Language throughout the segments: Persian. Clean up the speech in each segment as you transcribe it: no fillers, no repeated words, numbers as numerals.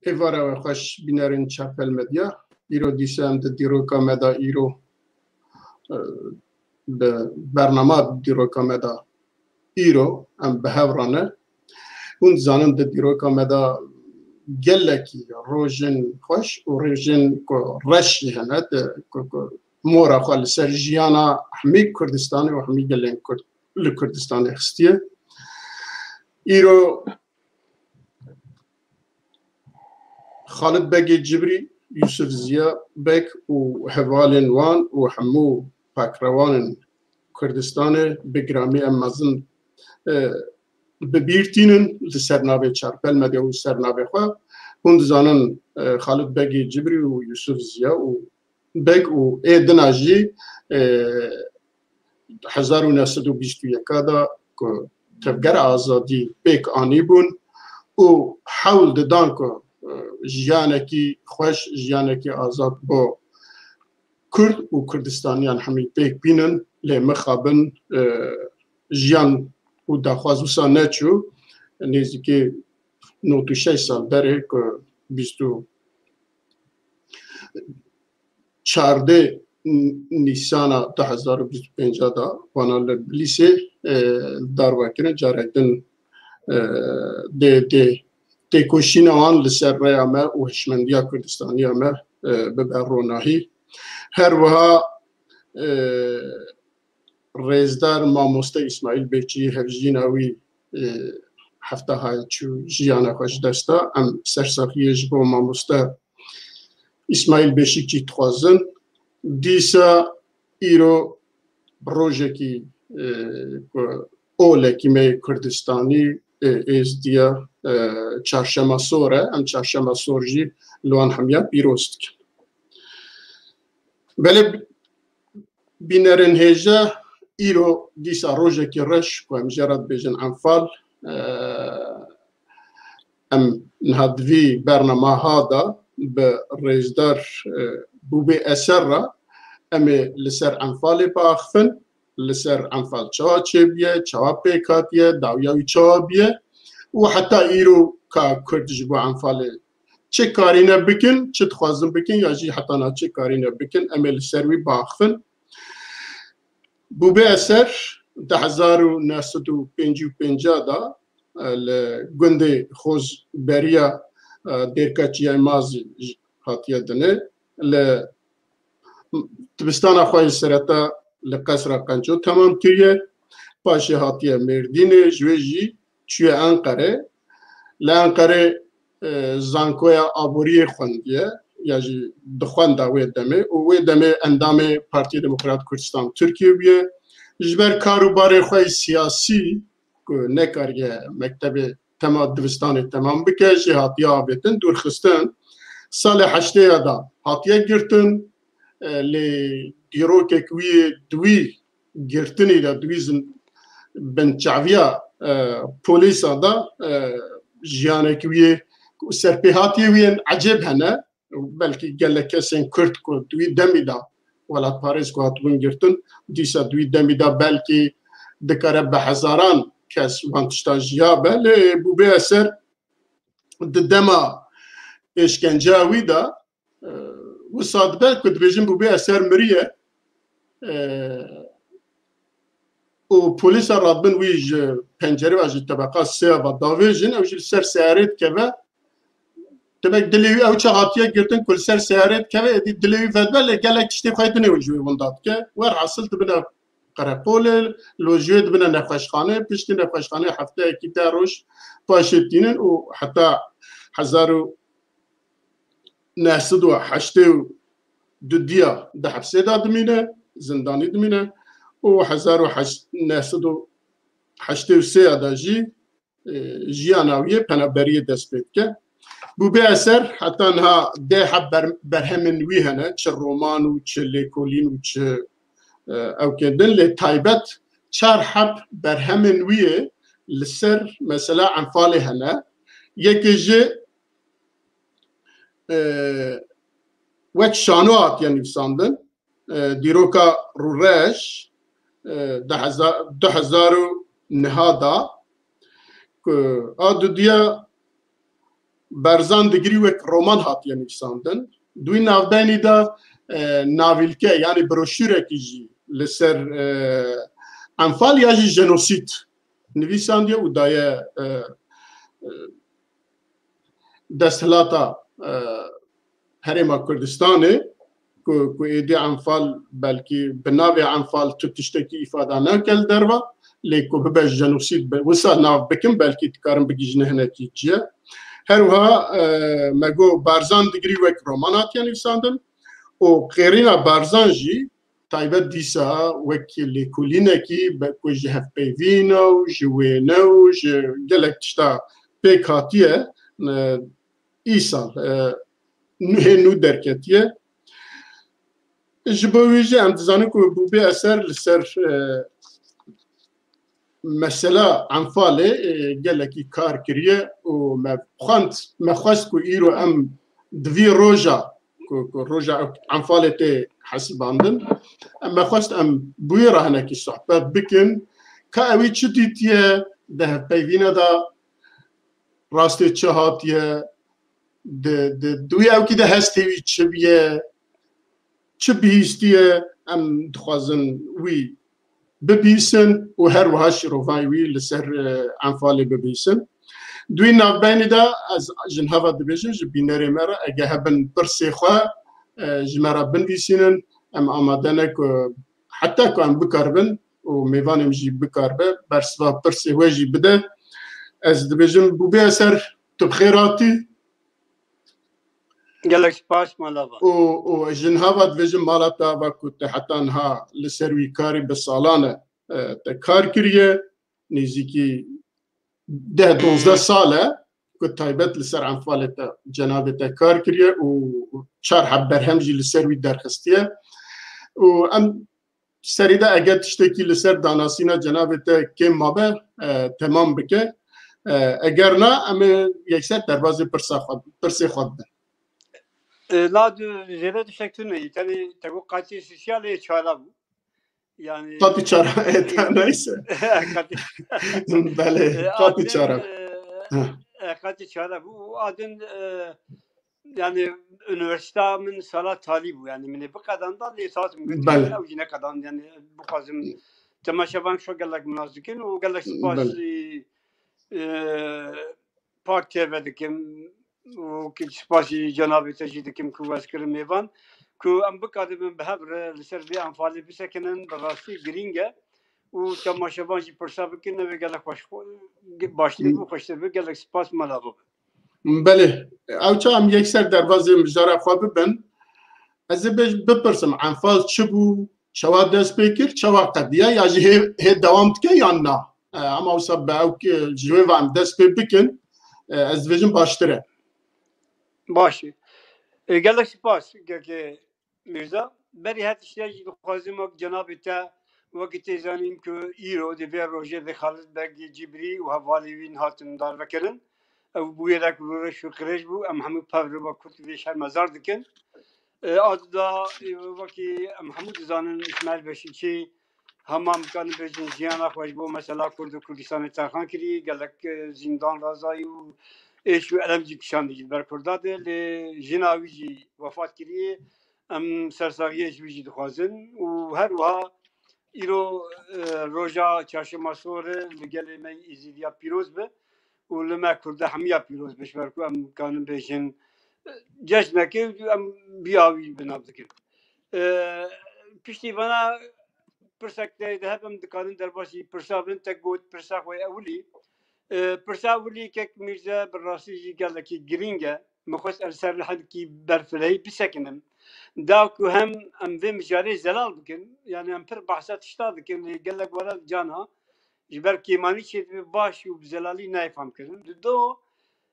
ایواره خوش بینرین چپل مدیا ایرو دیسم ده دیروکا مدا ایرو به برنامه دیروکا مدا ایرو ام به هورانه اون زانم ده دیروکا مدا گلکی روژن خوش و روژن کو رشی هنه مورا خال سرجیانا همی کردستانی و همی گلین لکردستانی خستیه ایرو خالد بەگی جبری یوسف زیا بک و هەڤالên wan û hemû pakrewanên Kurdistanê bi giramî em mezin bibîrtînin li ser navê Çarpelmedya û ser navê xwe hûn dizanin Xalid Begî Cibrî û Yusuf Ziya û bek û êdina jî 1921 da ku tevgera azadî pêk anî bûn û hewl didan ku jiyanekî xweş jiyanekî azad bo Kurd û Kurdistaniyan hemî pêk bînin lê mixabin jiyan û daxwaz wisa neçû nêzîkî 96 sal derê ku 14 Nîsana 2025 da wana li Bilîsê darvekirin carek din têkoşîna wan li ser rêya me û hişmendiya Kurdistaniya me bibe ronahî. Her wiha rêzdar mamoste İsmail Bêçî hevjîna wî hefta hay çû jiyana xwe ji dest da em sersaxiyê ji bo mamoste İsmail Bêşîkî dixwazin dîsa îro rojekî olekî me Kurdistanî êzdiya çarşema sor e em çarşema sor jî li wan hemiya pîroz dikin. Belê bînerên hêja îro dîsa rojekî reş ku em jê re dibêjin enfal em niha di vî bernameha da bi rêzdar Bûbê Eser re em ê li ser enfalê biaxivin li ser enfal çawa çêbiye çawa pêk hatiye dawiya wî çawa biye û heta îro ka Kurd ji bo enfalê çi karîne bikin çi dixwazin bikin ya jî heta na çi karîne bikin em ê li ser wî biaxivin. Bûbê Eser 1955 da li gundê Xozberiya Dêrkaçiya Mazî hatiye dinê li dibistana xwe ji sereta li Qesra Qenço temam kiriye paşê hatiye Mêrdînê ji wê jî çûye Enqerê li Enqerê zankoya aboriyê xwendiye ya jî dixwenda wê demê û wê demê endamê Partiya Demokrat Kurdistan Tirkiye bûye ji ber karûbarê xwe siyasî ku nekariye mektebê tema dibistanê temam bike jî hatiye avêtin dûrxistin salê heştêya da hatiye girtin lê dîrokek wî di wî girtinê de dibîzin binçaviya polîsa da jiyanekî wî serpêhatiyê wî yên ecêb hene belkî gelek kesên Kurd ku di wî demî da welatparêz ku hatibûn girtin dîsa di wî demî da belkî dikare bi hezaran kes van tiştan jiya be lê Bûbê Eser di dema pêşkenceya wî da wisa dibe ku dibêjin Bûbê Eser miriye و پلیس رادبن ویج پنجره و جی طبقه سه و داویجن او جی سر سیارت که و تبک دلیوی او چهاتیه گرتن کل سر سیارت که و دلیوی فدبه لگلک تشتی خواهد نویجوی ونداد که و راسل تبنه قرقول لوجود بنا نقاشخانه پشتی نقاشخانه هفته اکی تا روش پاشتینن و حتی 1908 دو دیا ده حبسه دادمینه زندانی دمینه و 1983 داجی جیاناویه پنابریه دست بید که بو به اثر حتی انها ده حب برهمن وی هنه چه رومان و چه لیکولین و چه او کندن لتایبت چار حب برهمن ویه لسر مثلا عنفاله هنه یکی جه وک شانوات یعنی بساندن دیروکا رورش 2000 نهادا آدو دیا برزان دگری وک رومان هات یعنی بساندن دوی نافدانی دا ناویلکه یعنی بروشوره کی جی لسر انفال یا جی جنوسید نویساندیه و دایه دستلاتا هرما کردستانه کو ایدی انفال بلکی بناوی انفال تو تشتکی ifade نکل دروا لیکو ببش جنوسید وسا ناو بکن بلکی تکارم بگیجنه هنکی چیه هر وها مگو بارزان دگری وک رومانات یعنی ساندن و قیرینا بارزان جی تایبت دیسا وکی لیکولینه کی بکو جهف پیوینو جوینو گلک تشتا پیکاتیه ایسال نو درکتیه جبویجی ام دزانه که بوبی اثر لسر مثلا انفاله گلکی کار کریه و مخواست که ایرو ام دوی روژا روژا انفاله تی حسباندن مخواست ام بوی راهنه کی صحبت بکن که اوی چو دیتیه ده پیوینه دا راسته چه هاتیه دوی او که ده هستیوی چه بیه چه بیستیه ام دخوازن وی ببیسن و هر وهاش روفای وی لسر انفالی ببیسن دوی نافبینی دا از جنهاوا دبیجن جبینری مرا اگه هبن برسی خواه جمرا بنویسینن ام آمادنه که حتی که ام بکاربن و میوانم جی بکاربه برسوا برسی هوی بده از دبیجن بوبی اثر تبخیراتی گلک سپاس مالاوا و جنهاوا دبیجن مالاتا و کت حتی انها لسروی کاری بسالانه کار کریه نزدیکی 10-12 ساله که تایبت لسر انفال جناب کار کریه و 4 حب برهم جی لسروی درخستیه و ام سریده اگر تشتکی لسر داناسینا جناب کم مابه تمام بکه اگر نه ام یکسر دروازه پرسی خود بن لا جره تشکتون نه یعنی تقو قاطی سوسیالی چهارا بو yani قاطی چهارا neyse بله قاطی چهارا قاطی چهارا bu adın yani üniversitemin sala tali bu yani mine bu kadar da lisans mümkün o yine kadar yani bu kazım temaşaban şu gelek münazıkin o gelek spas parti verdikim o ki spasi cenab-ı tecdidikim kuvvet kırmevan ku am bu kadar behar liser bir anfali bir sekenen barası gringe و تماشاban جی پرسابکن نوی گلک başlığı bu خوشتر bir gelek spas malabı. بله او چه هم یکسر دروازه مجاره خواه ببن از بپرسم انفال چه بو چوا دست بکر چوا قدیه یا جی هی دوام تکه یا نه اما او سب او که جوی و هم دست بکن از ویجن باشتره باشه gelek spas که میرزا بری هر تشتی خوازم جناب تا وقتی زنیم که ایرو دیگر روزه د خالد بگی جبری و حوالی وین هاتن دار بکرن او بوی رک روش شکرش بو ام همه پاور با کت ویش هر مزار دکن آددا وقتی ام همه زنان اسماعیل بشی چی همام کان بجن جیانا خوش بو مثلا کرد و کردستان ترخان کری گلک زندان رازایی و ایشو علم جی کشان دیگه بر کرداده ل جناوی جی وفات کری ام سرساقیه جوی جی دخوازن و هر وها ایرو روژا چهارشنبه سوره لگل من ایزیدیا پیروز به و لما کرده همیا پیروز بش برکو ام کانم بشن جشن که ام بیاوی بنابدکن پشتی بنا پرسک ده هم دکانن در باشی پرسابن تک بود پرسا خوی اولی پرسا اولی که میرزا براسی جی گله کی گرینگه مخصوص ارسال لحد کی برفلهی بسکنم داكو هم ام في مجاري زلال بكن يعني ام پر بحثات اشتاد بكن قال لك ورا جانها جبر كيماني شيء باش وبزلالي نايفهم كردن دو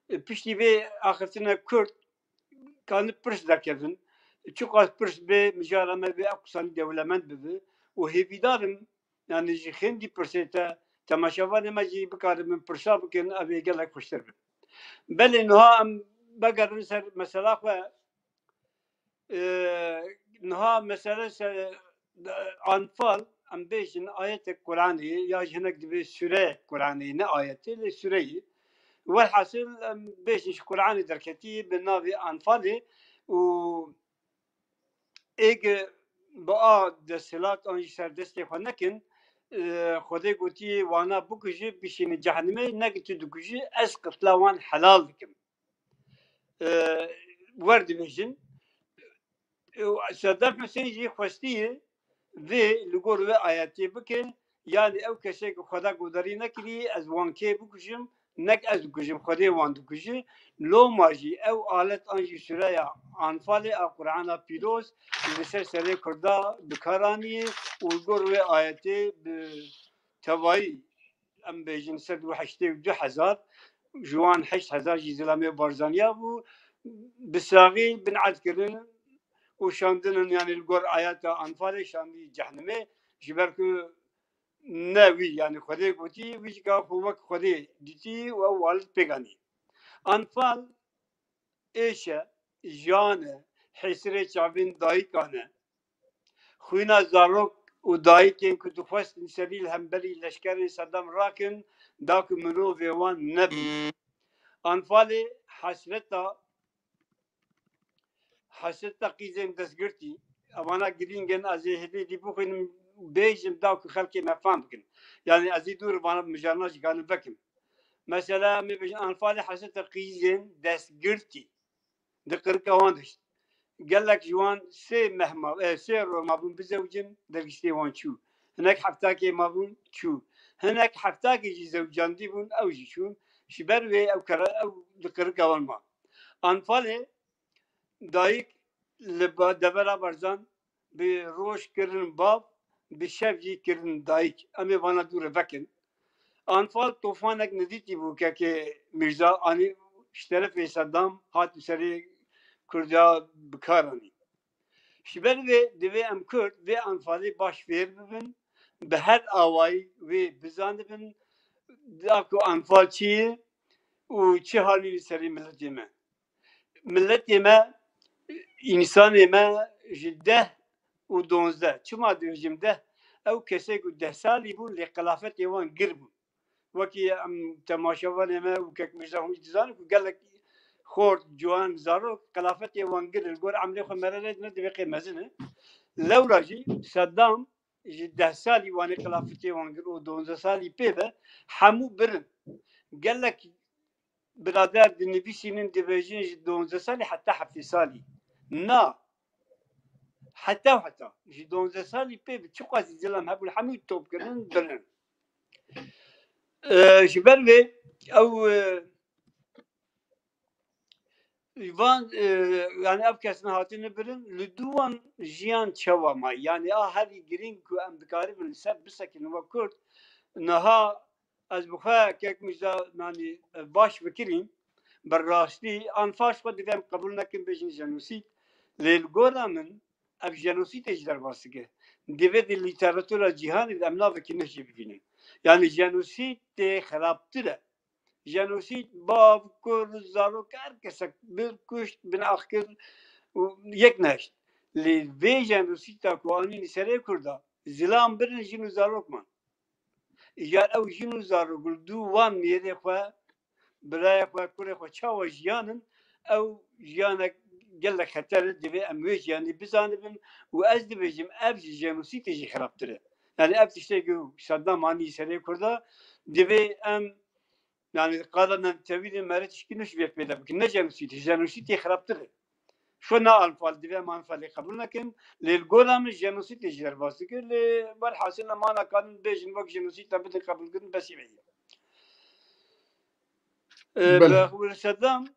بيشتي بي اخرتنا كرد كان برس دكفن çok az pırs be mücareme ve aksan devlement be o hevidarım yani jihindi pırsete temaşavan emaji bikarim pırsa bıkın abi gelek kuştur. Beli noha am bagar ser mesela ve نها مثلا أنفال أم بيجن آية القرآنية يا جنك دبي سورة قرآنية نا آية السورة والحاصل أم بيجن قرآني دركتي بالنافي أنفالي و إيج بقى دسلات أنجي سردستي خنكن خدای گویی وانا بکوچی بیشین جهنمی نگیتی دکوچی از قتلوان حلال دکم ورد بیشین صدام حسین جی خواستی و لگور و آیاتی بکن یعنی او کسی که خدا گوداری نکری از وانکی بکشم نک از بکشم خدای وان بکشی لو ماجی او آلت آنجی سوره انفال قرآن پیروز لسر سر کرده بکارانی و لگور و آیاتی توایی ام بیجن سر و هشته و 2000 جوان 8000 جی زلمه بارزانیا بو بساقی بنعد کردن وشاندن يعني الجور آيات أنفال شاندي جهنمي جبركو نوي يعني خدي قوتي ويش كا فوق خدي ديتي ووالد بيغاني أنفال إيشة جانة حسرة شعبين دايكانة خوينا زاروك ودايكين كنتو فاست سبيل همبلي لشكري صدام راكن داك منو فيوان نبي أنفال حسرتا قيزين دسگرتي أنا جرينجن أزي هدي دي بوخن بيجم داك خلقي ما فهمكن يعني أزي دور وانا مجرناش كانوا بكم مثلا مي بيجن أنفال حسرتا قيزين دسگرتي دقر كواندش قال لك جوان سي مهما سير ما بون بزوجن دقشتي وان شو هناك حفتاكي ما بون شو هناك حفتاكي جي زوجان دي بون أو جي شو شبروي أو كرا أو دقر كوان ما أنفال دایک لبا دبلا برزان به روش کردن باب به شفجی کردن دایک امی وانا دور وکن انفال طوفانک ندیتی بو که میرزا آنی شترف صدام هات سری کردا بکارانی شبر و دوی ام کرد و انفالی باش فیر ببین به هر آوایی و بزان ببین داکو انفال چیه و چه حالی سری ملت ما İnsan eme jidde u donzde. Çuma diyeceğim de ev kesek u 10 sali bu le kalafet evan gir bu. Vaki temaşavan eme u kek mirza huş dizan ku gelek خور جوان زارو kalafet evan gir. Gor amle xo meralet ne demek mezine. Levraji Saddam ji 10 sali vani kalafet evan gir u 12 sali pebe hamu birin. Gelek birader dinlevisinin devejin ji 12 sali hatta 7 sali. Na حتى جي دونزا سالي بي بتشقى زلام هابو الحميد توب كرن درن شبربي او يفان يعني ابكاسنا هاتين برن لدوان جيان تشواما يعني هذه جرين كو ام بكاري من سب بسكن وكرت نها از بخا كيك ميزا يعني باش فكرين بالراستي انفاش قد دام قبول نكن بيجن جنوسيد للغورا من اف جنوسيد اجدر باسكه دیوید لیتراتور جهانی امنا و کنشی ببینیم یعنی جنوسید خرابتره جنوسید باب کر زارو کار کسک بر کشت بن آخر یک نشت لی وی جنوسید تا کوانی نسره کرده زلام برن جنو زاروک من یار او جنو زارو گل دو وان میره خواه برای خواه کره خواه چاو جیانن او جیانک گله خطر دوی امویج یعنی بزانه بن و از دویجم ابز جنوسید جی خرابتره Yani ev işte Saddam hani seri kurda dibe em yani qadanan tevili meret işkiniş ve peda ki ne jenosit xaraptır. Şu ne anfal dibe manfali kabul nakin lil golam jenosit ejder bastı ki le bar hasil ma na kan bejin bak jenosit tabi kabul kın besiye. بله Saddam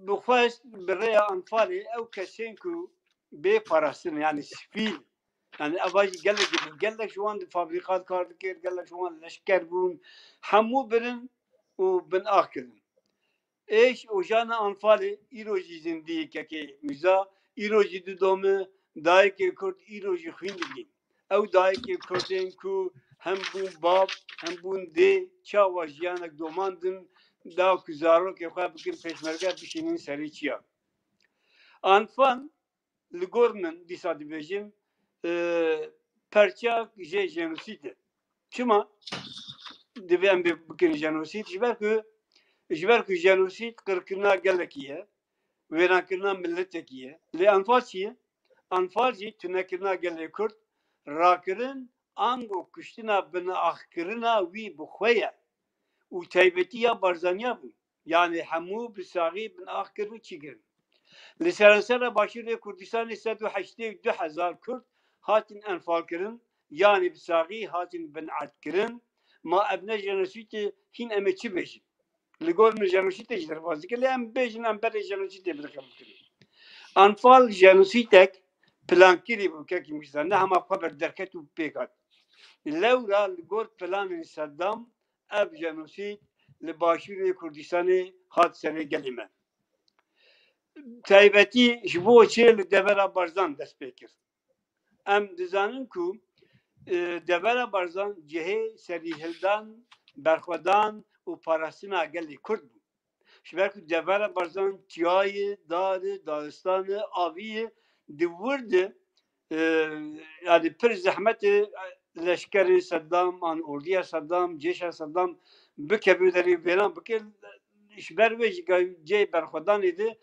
بخواست برای انفالی او کسین که به پرستن یعنی سفیل yani avacı gelek şu an fabrikat kar dikir gelek şu an leşker bun hamu birin u bin akidin eş o jana anfali iroji zindi ki müza iroji dudome dahi ki kurt iroji khindigi ev dahi ki kurtin ku hem bun bab hem bun de çava jiyanak domandın da kuzaro ki khab bikin peşmerge bişinin seriçiya anfan ligormen disa dibejin perçak je jenoside. Çima divem bir bugün jenosid jiber ku jenosid kırkına gelekiye verakına milletekiye le anfalçiye anfalci tünekirna gele kurt rakirin ango kuştina bina ahkirina vi bukhaya u taybetiya barzanya bu yani hamu bisagi bin ahkir ve çigir Lisansara başırı Kürdistan'ı 182,000 Kürt hatin enfal kirin yani bisagi hatin bin'at kirin ma ebne jenositi hin emeçi bejin. Ligor mi jenositi ejder bazı ki em bejin em bere jenositi bırakam kirin. Anfal jenositek plan kiri bu kekimişler ne hama haber derket u pekat. Lewra ligor planın Saddam ev jenosit li başırı Kürdistan'ı hat sene gelime. تایبەتی ji bo çê li devera barzan dest pê kir. Em dizanin ku devera barzan cihê serîhildan, berxwedan û parastina gelê Kurd bû. Ji ber ku devera barzan çiyayê, darê, daristanê, aviyê di wir de yani pir zehmetê leşkerê Saddam, an orduya Saddam, ceşa Saddam bikeve derê vêran bike ji ber wê jî cê berxwedanê de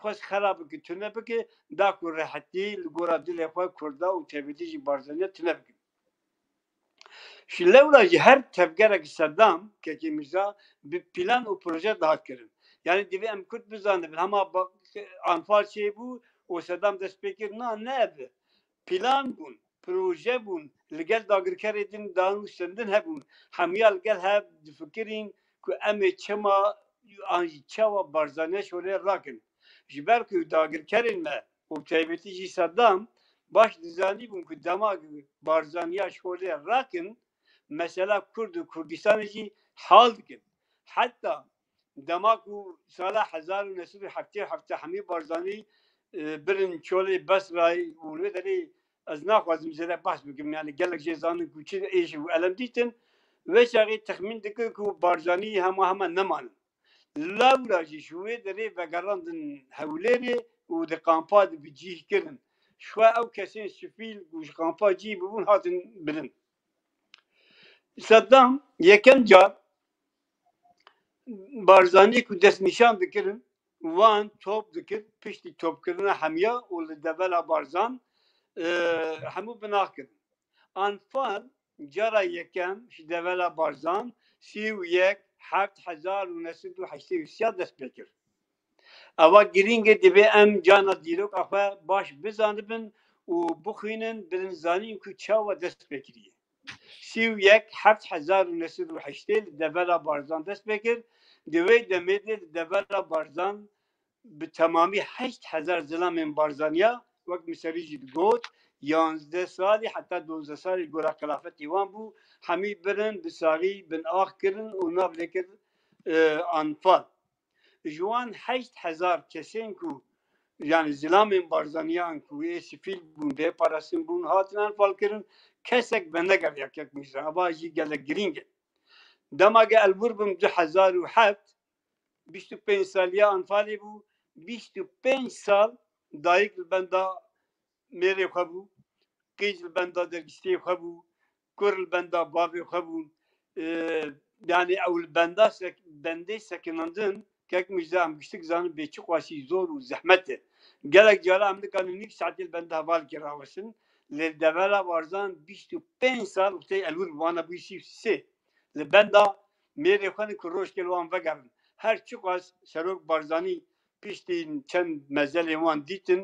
خوش خراب کی تونه بکی دا کو راحتی لگورا دل خو کردا او تبدی جی بارزانیا تونه بکی şilleula her tevgerek Saddam ki Mirza bir plan o proje daha kirin. Yani divi em Kürt bizandı ama bak anfal şey bu o Saddam despekir ne ebi plan bun proje bun ligel dagirker edin dağın üstünden hebun hamiyal gel hep fikirin ku eme çema anji çava barzane şöyle rakin jiber ku dagirkerin me o taybetici Saddam baş dizani bun ku damag barzaniya şöyle rakin mesela Kurdistan'ı hal dikin hatta damaku sala 1907 hami barzani برن چولی بس رای ولی داری از نخوازم زده بس بگم یعنی گلک جزانه کوچی ایش و علم دیتن و شاقی تخمین دکه که بارزانی همه نمان لولا جی شوی داری و گراندن حولیری و ده قامپا ده بجیه کرن شوی او کسین سفیل و قامپا جی ببون هاتن برن Saddam yeken car barzani ku dest nişan dikirin wan top dikir piştî topkirina hemiya û li devela barzan hemû binah kirin. Anfal cara yekem ji devela barzan 31,783 dest pê kir. Eva girîngê dibe em cana dîroka xwe baş bizanibin û bixwînin birin zanîn ku çawa dest pê kiriye. 31,783 devela barzan dest pê kir. Divê demê de devela barzan bi temamî 8,000 zilamên barzaniya wek miserî jî got 11 salî heta 12 salî gora xilafetê wan bû hemî birin bi saxî bin ax kirin û nav lekir anfal. Ji wan 8,000 kesên ku yani zilamên barzaniyan ku wê sifîl bûn bê parastin bûn hatin anfal kirin kesek be neger yekek Mirza ava jî gelek girîng e. Dema ge elbir bim 2007 25 saliya anfalê bû 25 sal dayîk li benda mêrê xwe bû qîz li benda dergîstiyê xwe bû kur li benda bavê xwe bûn yani ew li benda bendê sekinandin kek Mirza em giştik zanin bê çi xwasî zor û zehmet e gelek cara em dikanin nîv saetê li benda hevalekê rawesin لدولا بارزان 25 سال وقتی الور وانا بویسی سه لبندا میری خانی کروش کلوان وگرن هر چی قاس سروک بارزانی پیشتین چند مزل وان دیتن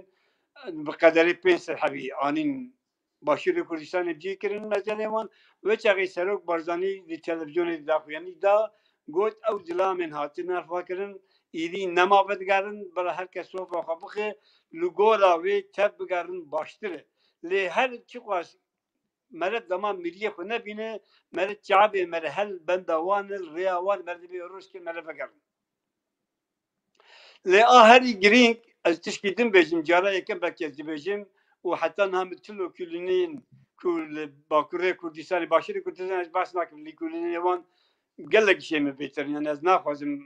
بقدر 5 سال حبی آنین باشور کردستان بجی کردن مزل وان و چاقی سروک بارزانی دی تلویزیون داخویانی دا گوت او دلا من هاتی نرفا کردن ایدی نما بدگرن برای هر کس صوفا خبخه لگولا وی تب بگرن باشتره لی هر چی قاس مرد دما ملیه خو نبینه مرد شعبی مرد هل بندوان الریاوان مرد بی روش که مرد بگرن لی آهری گرینگ از تشکیدن بجیم جارا یکم بکیزی بجیم و حتی نام تلو کلینین کل باکوره کردستان باشیر کردستان از باس نکن لی کلینین وان گلک شیم بیترین یعنی از نخوازم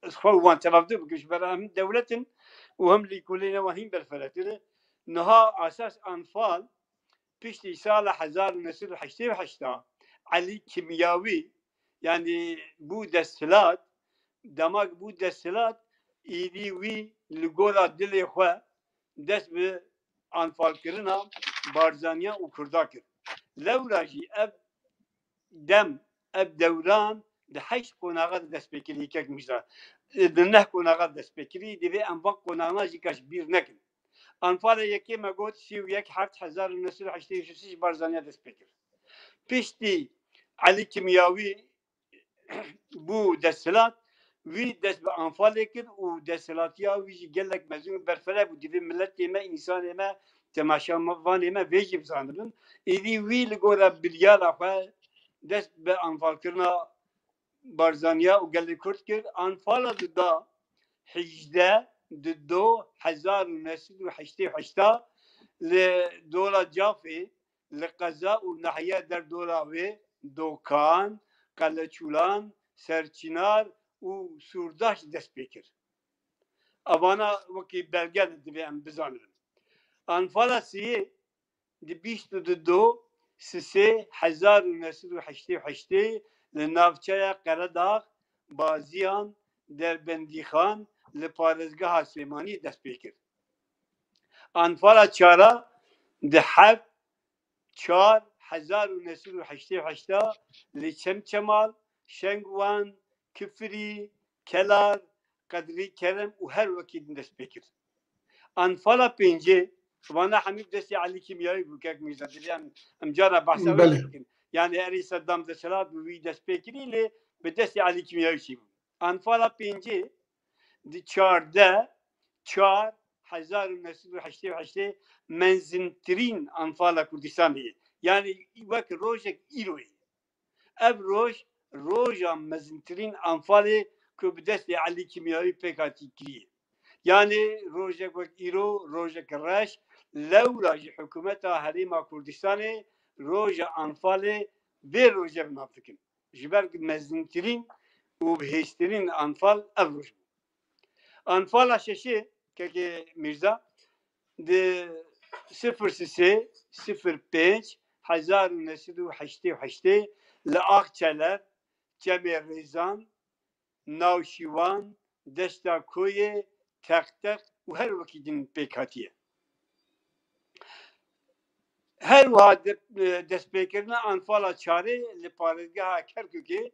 از خو وان تفاوض بکش برای هم دولتن و هم لی کلینین وان هم بالفلاتره نها اساس انفال پیشتی سال 1988 علی کیمیاوی یعنی بود دستلات دماغ بود دستلات ایدی وی لگولا دلی خواه دست به انفال کرنا بارزانیا و کردا کرد لولا جی اب دم اب دوران ده 8 قناغه دست بکری یک میزا ده 9 قناغه دست بکری دیوی انفاق قناغه جی کاش بیر نکن انفال یکی مگوت 31,7986 بارزانیا دست بکر پیشتی علی کیمیاوی بو دستلات وی دست به انفال کرد و دستلاتیا وی گلک مزون برفله بود دیوی ملت ما انسان ما تماشا وان ما ویجی بزاندن ایدی وی لگورا بلیار آخه دست به انفال کرنا بارزانیا و گلک کرد کرد انفال دا 18 لدولا جافي لقزاء ونحيا در دولا وي دوكان قلچولان سرچینار و سورداش دست بکر اوانا وکی belge دبی ام بزانرم انفالا سیه دی 22 سه 1988 لناوچه قرداغ بازیان در بندیخان لپارزگاه سلیمانی دست بکر انفالا چارا ده 4,1988 لچمچمال شنگوان کفری کلار قدری کرم و هر وکی دست بکر انفالا پنجه وانا حمید دستی علی کیمیایی بود که میزد ام جارا بحثا ویدن یعنی اری صدام دستلات بوی دست بکری لی به دستی علی کیمیایی چی بود انفالا پنجه دی 1988 منزنترین انفالا کردستانیه یعنی وک روشک ایروی اب روژا مزنترین انفالی که به دست علی کیمیایی پیکاتی کریه یعنی روژک وک ایرو روژک رش لولا جی حکومت حریما کردستانه روژا انفالی به روژا بنافکن جبرگ مزنترین و بهشترین انفال اب روژ انفال ششه که میرزا ده 03 1988 لآخچلر جمع ریزان ناوشیوان دستا کوی تختق و هر وکی دین پیکاتیه هر وقت دست پیکرنا انفالا چاره لپارزگاه کرکوکی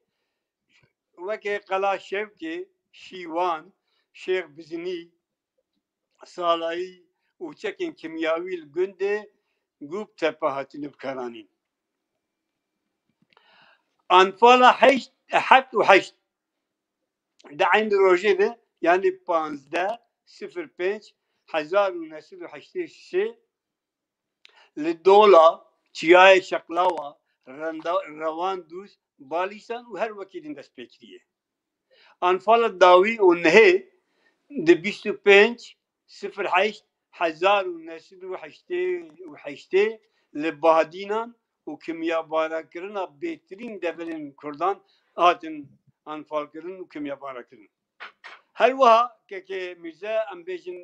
وکی قلا شوکی شیوان شیخ بزنی سالایی و چکن کیمیاوی گنده گوب تپاهاتین بکرانین انفالا 7 ده عین روژه ده یعنی 15/05 1983 لدولا چیای شقلاوا روان دوست بالیسان و هر وکیدین دست پیکریه انفالا داوی و نهه ده 25/08 1988 لبادینان و کمیا بارا کرنا بهترین دبلن کردان آتن انفال کردن و کمیا بارا کردن هر وها که میزه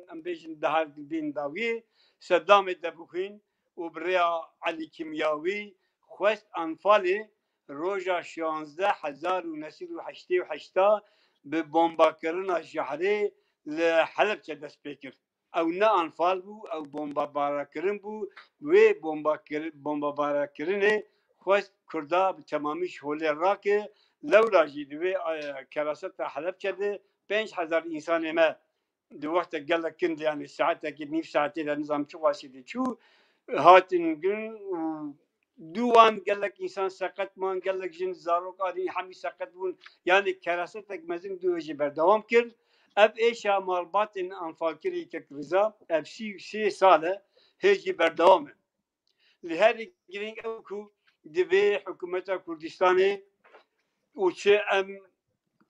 امبیجن دهار دین داوی صدام دبوخین و بریا علی کیمیاوی خوست انفالی روژا 16,1988 به بمبا کرنا شهری لحلب چه دست بکر او نه انفال بو او بمبا بارا کرن بو و بمبا بارا کرنه خوش کردا به تمامی شغل راکه لولا جی دوی کراست حلب چده 5000 انسان ما دو وقت قال لك كنت يعني ساعتها كنت نيف ساعتين النظام شو واسيدي شو هاتن جن دوان قال لك انسان سقط مان قال لك جن زاروك ادي حمي سقط بون يعني كراستك مزن دو يجي بردوام كر اب ايشا مالبات ان انفاكري كرزا اب سي ساله هيجي بردوام لهذه جرين اوكو دبي حكومه كردستاني وش ام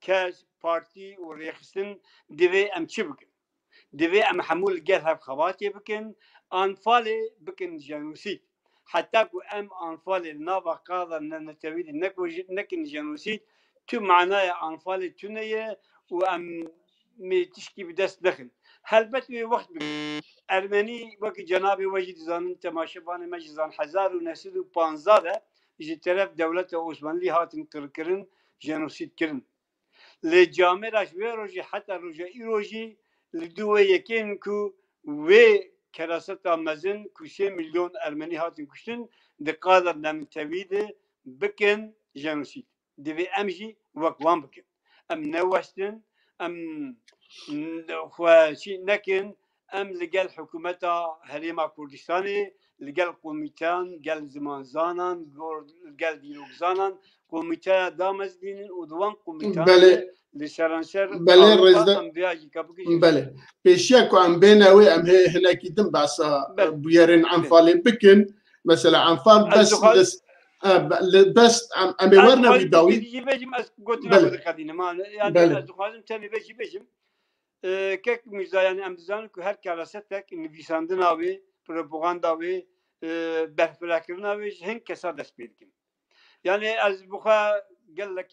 كاز بارتي وريخستن دبي ام تشبك دبي ام حمول جهه خباتي بكن انفالي بكن جنوسيد حتى كو ام انفالي نافا قاضا نتويد نكن جنوسيد تو معناها انفالي تونيه وام تشكي بدست دخل هل بس وقت ارمني وقت جنابي وجد زان تماشبان مجزان 1915 جي طرف دولة عثماني هاتن كركرن جنوسيد كرن لجامع رشوه روجي حتى روجي روجي لدوه يكين كو و كراسة مزن كو 3 مليون ارمني هاتن كشتن دقادر نمتويد بكن جنوسيد دبي امجي وقوان بكن ام نوستن ام خواشي نكن ام لقال حكومتا هريما كردستاني لقال قوميتان قال زمان زانان قال ديروك زانان قوميتا دامزدين ودوان قوميتان لسرانسر بله رزده بله پیشیا کو ام بینوی ام هنا کیدم باسا بیارن انفال بکن مثلا انفال بس ام ورنا بداوی يعني دخازم تاني بيجم كك مجدا يعني ام زان كو هر كلاستك نویساندن اوی پروپاگاندا اوی بهفراکرنا اوی هن کسا دست بیدکن يعني از بخا قال لك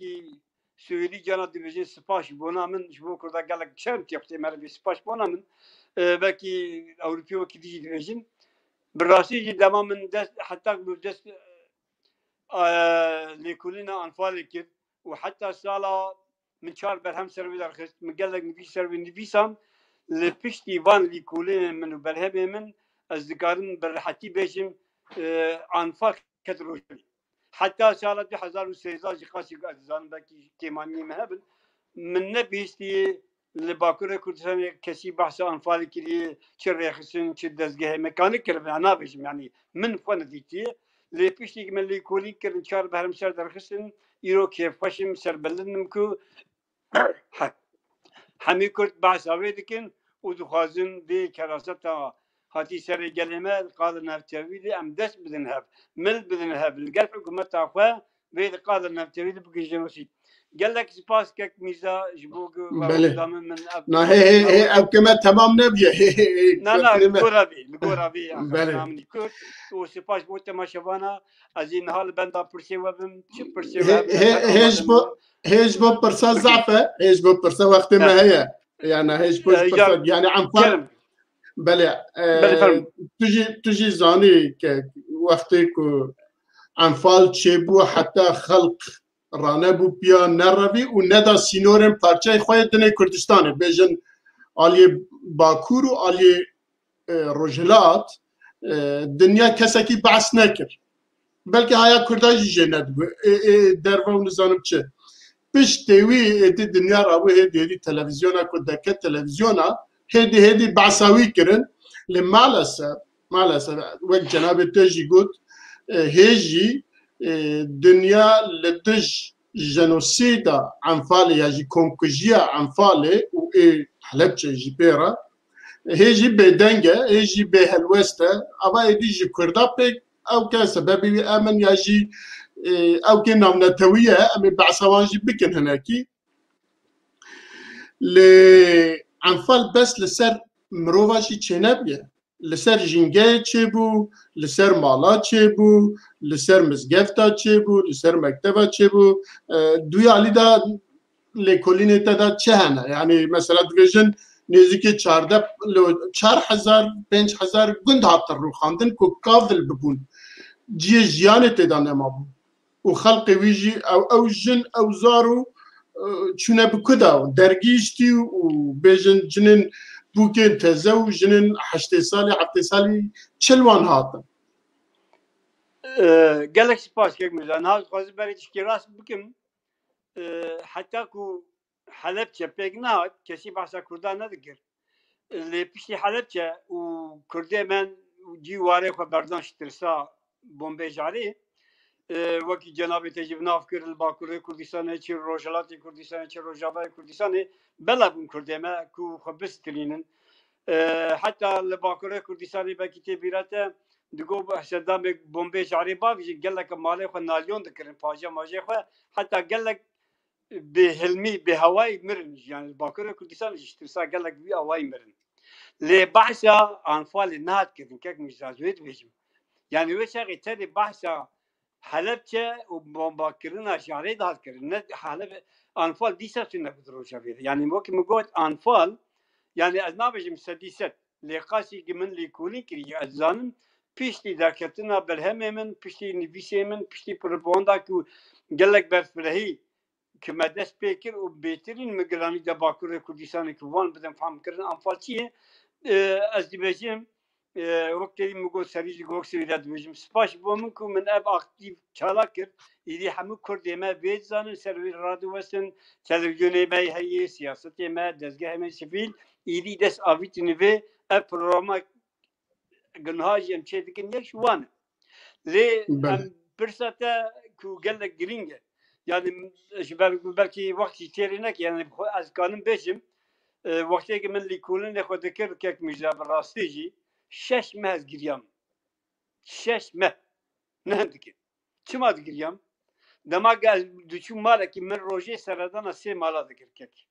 سويدي جانا ديفيجن سباش بونا من شبو كردا قال لك شرم تيبتي مربي سباش بونا من باكي اوروبي وكي ديجي ديفيجن بالراسي دما من دست حتى بدست ليكولينا انفال كير وحتى سالا من شهر برهم سروي درخست من قال لك نبي سروي نبيسام لبشتي فان ليكولين من برهم من ازدقارن برحتي بيجم انفال كتروجي حتى سالة 2013 قاسي زان باكي كيماني مهبل من نبيستي لباكورة كردستان كسي بحث انفال كري شريخسن شدزجه ميكانيك انا بيجم يعني من فنديتي لي بيشتي من لي كولي كرن شار بهرم شار درخسن يرو كيف فشم سربلنم كو حمي كرد بحث اويدكن ودخازن دي كراستا هاتي سر جلمه قادر نفتويدي ام دس بدن هاب مل بدن هاب القل حكومه تاخوا بيد قادر نفتويدي بكي جنوسي قال لك سباس كك ميزا جبوك من نا هي او كما تمام نبيه لا القرابي نامني كنت وسباس بوت ما شبانا ازين هال بندا برسي وبم شو برسي هيج بو برسا زعفه هيج بو برسا وقت ما هي يعني هيج بو برسا يعني عم فهم بله تجي زاني وقتی که انفال چه بو حتی خلق رانه بو بیا نروی و ندا سینورم پارچه خواه دنه کردستانه بیجن آلی باکور و آلی روجلات دنیا کسی که بحث نکر بلکه هایا کرداجی جند بو در و نزانم چه پیش تیوی ایدی دنیا را بو هیدی تلویزیونا کدکه تلویزیونا هیدی بحثاوی کرن لمالسه وقت جناب تجي قلت هيجي دنيا لدج جنوسيدا عنفالي يجي كونكجيا عنفالي و حلبجة يجي بيرا هيجي بدنجة هيجي بهلوستا أبا يجي كردا بيك أو كسبب أمن يجي أو كنا منتوية أمي بعصوانجي بكن هناكي لعنفال بس لسر مروفاشي تشينابيا لسر جنگه چه بو لسر مالا چه بو لسر مزگفتا چه بو لسر مکتبا چه بو دوی علی دا لیکولین دا چه هنه یعنی مثلا دویژن نزدیک 4000 5000 گند هاتر رو خواندن که کافل ببون جیه جیانه تدا نما بو و خلق ویجی او جن او زارو چونه بکدا درگیشتی و بیجن جنین بوكين تزوجن 8 سالي 7 سالي چلوان هاتن gelek spas kek müze naz qazi beri tişki rast bikim hatta ku Halepçe pek nahat kesi bahsa Kurdan ne dikir li pişti Halepçe u Kürdiye men civarı xeberdan ştirsa bombe jari وەکی جەنابێت تەجیب ناف کرد لە باکوڕی کوردستانê çi Rojhilatê Kurdistanê çi Rojavayê Kurdistanê bela bûn Kurdê me ku xwe bistîrînin heta li bakurê Kurdistanê vekî tê bîra te digot Seddamek bombê jarê bav jî gelek malê xwe nalyon dikirin paja majê xwe heta gelek bêhilmî bêhewayî mirin yani li bakurê Kurdistanê jî tirsa gelek wî awayî mirin lê behsa Anfalê nehat kirin kek mîzaj wê dibêjim yani wê şeqê terê behsa Halepçe û bombakirina jarê de hat kirin ne Halep Anfal dîsa tune bi Rojavayê yani wekî min got Anfal yani ez nabêjim sedî sed lê qasî ki min lêkolîn kiriye ez zanim piştî derketina berhemê min piştî nivîsê min piştî propaganda ku gelek berfirehî ki me dest pê kir û bêtirîn mi giranî de Bakurê Kurdistanê ku wan bidin fehm kirin Anfal çi ye ez dibêjim وەک min got serî ji Goksê de dibêjim spaş bo min ku min ev aktiv çalak kir êdî hemû Kurdê me bê dizanin ser wê radiwestin televizyonê me heye siyasetê me dezgehê me sivîl êdî dest avîtîne vê ev programa gunha jî em çê dikin yek ji wan e lê em pirsa te ku gelek giring e yani ji ber belkî wextî têrê neke yani ez kanim bêjim wextê ki min lêkolînê xwe dikir kek mîja bi rastî jî 6 meh ez giriyam 6 meh ne hem dikir çima digiriyam dema gel diçû malekî min rojê seredana 3 mala dikir kek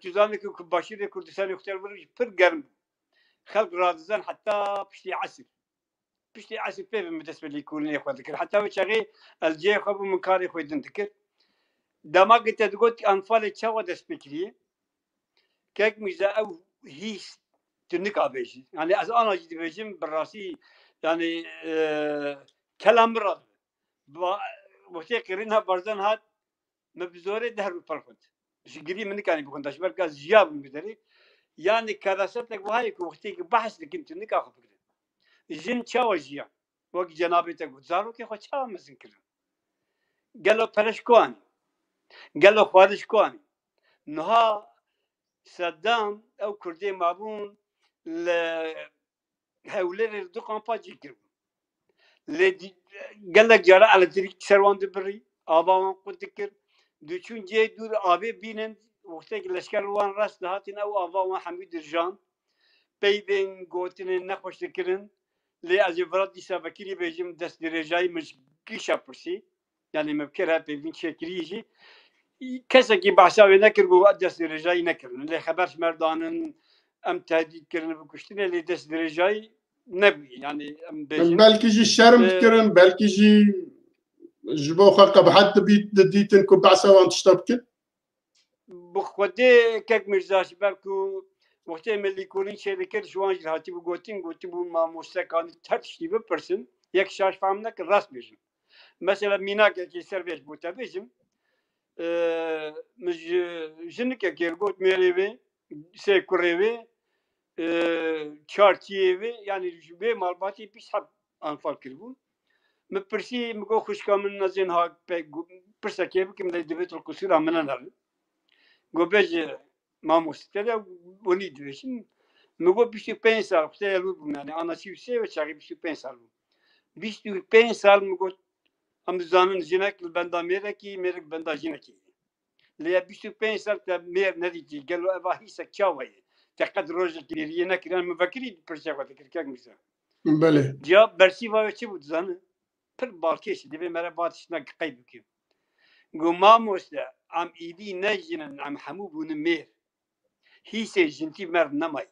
tu zanî ku Başîrê Kurdistanê xwedê vir pir germ bû xelk radizan heta piştî esir piştî esir pê min dest bi lêkolînê xwe dikir heta wê çaxê ez ciyê xwe bû min karê xwe din dikir dema ki te digot Anfalê çawa dest pê kiriye kek mîza ew hîs تنك عبيشي يعني از انا جدي بيجم براسي يعني كلام مراد وقتی قرینها برزن هات مبزوره ده رو فرقت شگری من کانی بکن داش برکا زیاد میداری yani karasetlik vay ki وقتی که بحث لكن تنك آخه بکرد جن چاو جیا وقت جنابی تگو زارو که خو چاو مزن کرد گلو پرش کوانی گلو خارج کوانی نها صدام او کردی مابون ل هؤلاء الدقان باجي كربو قال لك جرى على تريك سروان دبري اباون قدكر دوچون جي دور ابي بينن وقتك لشكر وان راس دهاتين او اباون حميد الجان بيدن قوتن نخوش تكرن لي ازفرات دي سبكري بيجم دست درجاي مش كيشا برسي يعني مبكرها بين شكريجي كسا كي بحساوي نكر بو دست درجاي نكرن اللي خبرش مردانن ام تهدید کردن و کشتن لی دست درجایی نبی یعنی ام بیشتر بلکه جی شرم کردن بلکه جی جبو خلق بحد بیت دیتن کو بعثا وان تشتاب کن بخوده کک مرزاش بلکو وقتی ملی کورین شده کرد جوان جرهاتی بو گوتی بو ما مستکانی ترتشتی بپرسن یک شاش فهم نکر راست بیشم مثلا مینا که سر بیش بوده بیشم مج جنک که گوت میروی سه کوروی چارتیوی yani به malbatı bir hep anfal kirbun. Me persi me go خوشکامن نزین ها pe persa ki kim de devet kusur amena nar. Go bej mamustere oni diyorsun. Me go bir şey pensar, işte bu yani anası şey ve çari bir şey pensar. Bir şey pensar me go amzanın jinek benda mereki merek benda jineki. Le bir şey pensar da mer ne diyecek gelo evahi sakçavayı. تقد روز كبيرية نكران مفكري برشاوة تكركاك مثلا. بله. جواب برسي واشي بودزان. پر بالكيش دبي مرة باتشنا قيد بكيم. جو ما موسلا عم إيدي نجنا عم حمو بون مير. هي سجنتي مر نماي.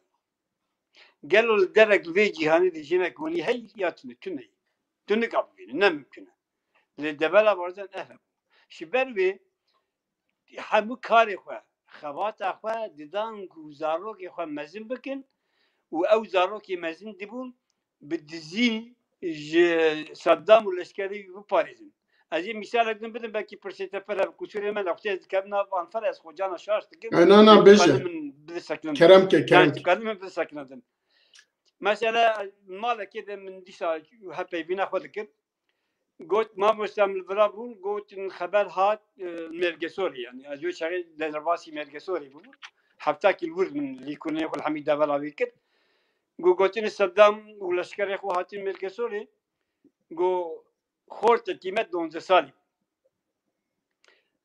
قالوا الدرك الفيجي هاني دي جنا كوني هي ياتنا تني. تني قابلين نمكنا. للدبلة برزان أهل. شبروي حمو كاري خوا. خوات أخوة ددان وزاروك يخوة مزن بكن و زاروك مزن دبون بالدزي صدام والعسكري بباريزن از این مثال اگه بدم belki پرسیده پر کسوری من وقتی کبنا آنفر از خودجان شارست که نه بشه من بده سکنم کرم که yani تکلم من بده سکنم مثلا مالك كده من ديسا هبي بينا خود كده قلت ما مستعمل برابون قلت خبر هات مرقسوري يعني أجو شغل للرباسي مرقسوري بقول حفتاك الورد من اللي يكون ياكل حميد دابلا بيكر قلت إن صدام ولشكر ياخو هاتين مرقسوري قو خورت قيمة دونز سالي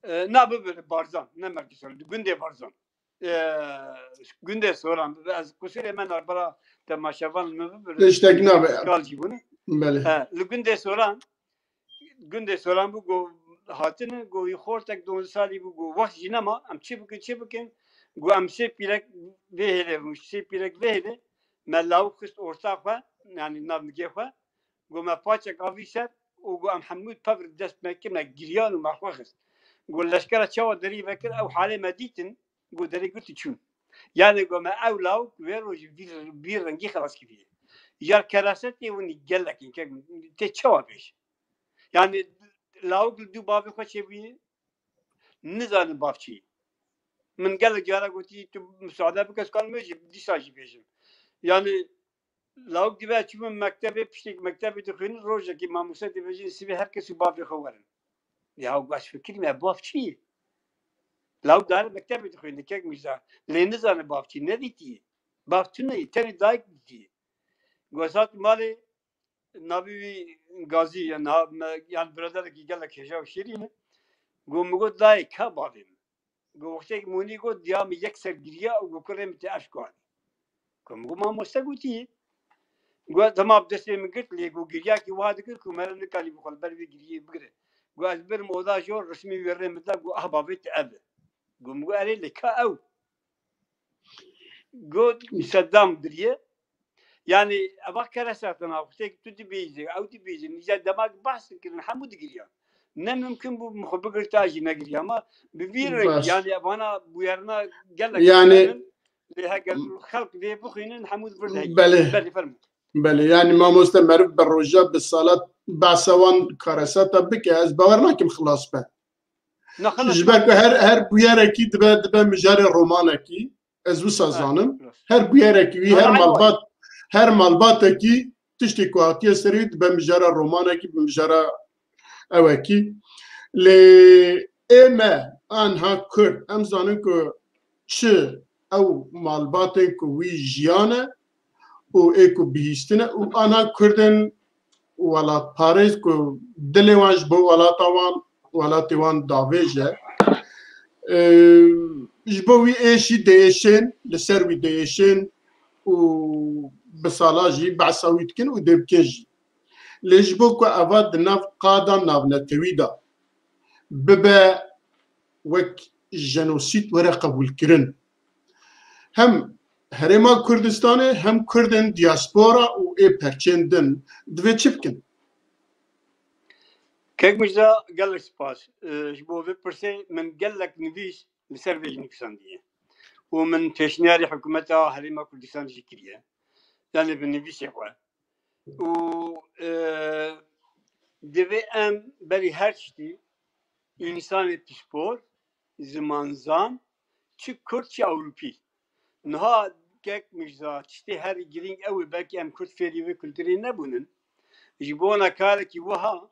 نابب بارزان نمرقسوري قندي بارزان günde soran az kusure men arbara temaşavan mı işte ne be skal jibune bele günde soran bu go hatını go yuxortak don sali bu go vakt jinama am çibukin go am sepirek vehele bu sepirek vehele mellav kıst ortak va yani navmige va go ma paçak avisat o go am hamud pavr dest mekimle giryan u mahvaxs go leşkara çava deri vekir ev hale meditin go deri gutti çun yani go ma evlav vero bir rengi xalas gibi jar keraset evni gelakin ke te çava beş yani لاوك دو بابي خوشي بي نزان بافشي من قال جارا قلتي تو مساعدة بكس كان ميجي دي ساجي بيجم يعني لاوك دي بقى تشوف مكتبي بشتيك مكتبي تخين روجا كي ما موسى دي بيجي سيبي هركس بابي خوارن يا هو باش فكري ما بافشي لاوك دار مكتبي تخين كيك ميزا لين نزان بافشي نديتي بافتنا تاني دايك دي قوسات مالي نبي غازي يعني برادر كي قال لك هجاو شيرين قوم قلت لاي كبابين قوختك موني قلت ديام يكسر جريا وقرم تأشكال قوم ما مستقوتي قلت تمام بدسي من قلت لي قو جريا كي واحد قلت كم هذا نكالي بخل بري جريا بقرة قلت بر موضوع شو رسمي ورم مثلا قو أحبابي تأب قوم قال لي كأو قلت صدام دريه يعني أفكر أساسا وقتك تدبيجي أو تبيجي نجا دماغ بحث كنا حمود جريا نم ممكن بمخبر تاجي نجري أما بفير يعني أبانا بيرنا قال لك يعني لهجر الخلق ذي بخينن حمود برده بله بله يعني ما مستمر بالرجاء بالصلاة بعسوان كارسات بك از باورنا كم خلاص به جبك هر بياركي دبا مجاري رومانكي از وسازانم هر بياركي هر مالباتكي تشتي كواتي سريد بمجارة رومانكي بمجارة اوكي لي اما انها كرد ام زانن كو چه او مالباتن كو وي جيانا او ايكو بيستنا او انا كردن ولا باريس كو دليوانج بو ولا طوان ولا تيوان دافيجه جبوي ايشي ديشن لسروي ديشن و بصلاجي بعساويت كن ودبكنجي ليش بوكو افاد ناف قادا ناف نتويدا ببا وك جنوسيد ورا قبول كرن هم هرما كردستان هم كردن دياسبورا و اي برچندن دوي چبكن كيك مجدا قال لك سباس جبو في برسي من قال لك نفيس لسيرفيج نفسانديه ومن تشنياري حكومتها هرما كردستان جيكريه يعني بالنفيس يخوان و دبي ام بري هرشتي انسان بسپور زمانزان چی کرد چی اوروپی نها کک مجزا چتی هر گرینگ اوی باکی ام کرد فعلی و کلتوری نبونن جبونا کار کی وها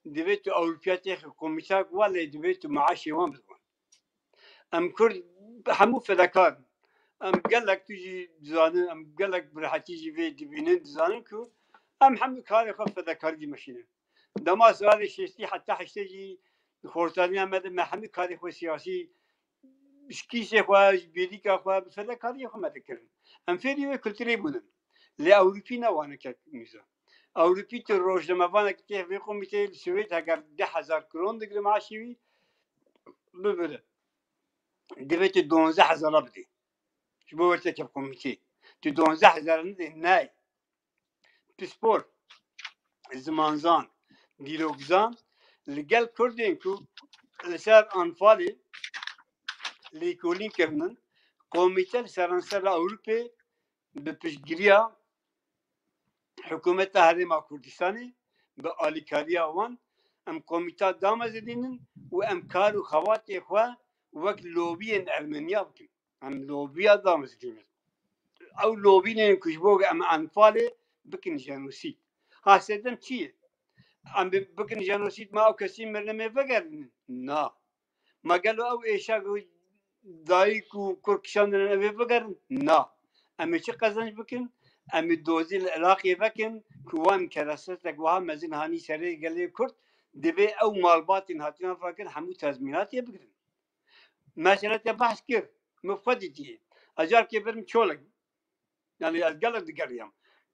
دبي تو اوروپیات حکومتاک ولی دبي تو معاشی وام بزن ام کرد همو فداکار ام قال لك تجي زانن ام قال لك براحتي جي في دبينن زانن كو ام حمد كاري خف ذكر دي ماشينه دما سؤال شيستي حتى حشتي خورتانيا مد ما حمد كاري خو سياسي بشكيسه خو بيديكا خو فدا كاري خو ما ذكرن ام فيديو كلتري بودن لا اوروبينا وانا كك ميزا اوروبي تروج لما وانا كيف في كوميتي السويد اگر 10000 كرون دغ معاشي ببره دبيت 12000 بدي شبو ارتكب كوميتي تدون زحزر ناي بسبور زمانزان ديروغزان لقال كردين كو لسار انفالي ليكولين كرنن كوميتي لسارنسر اوروبي بپشگیریا حکومت هرما کردستانی به آلیکاریا وان ام کومیتا دامز دینن و ام کار و خوات اخوا وقت لوبین ارمنیا بکن ام لوبیا دامز دینن او لوبین کشبوگ ام انفاله بکن جنوسید حاسدم چیه ام بکن جنوسید ما او کسی مرنمه بگردن نه ما قالوا او ايش دايك وكركشان نبي بقر نا اما شي قزنج بكن اما دوزي العراقي بكن كوان كرستك وها مزين هاني سري قال لي كرت دبي او مالبات هاتنا فاكن حمو تزمينات يبقرن مثلا بحث كير مفدتي اجار كبر مشولك يعني القلق دقريام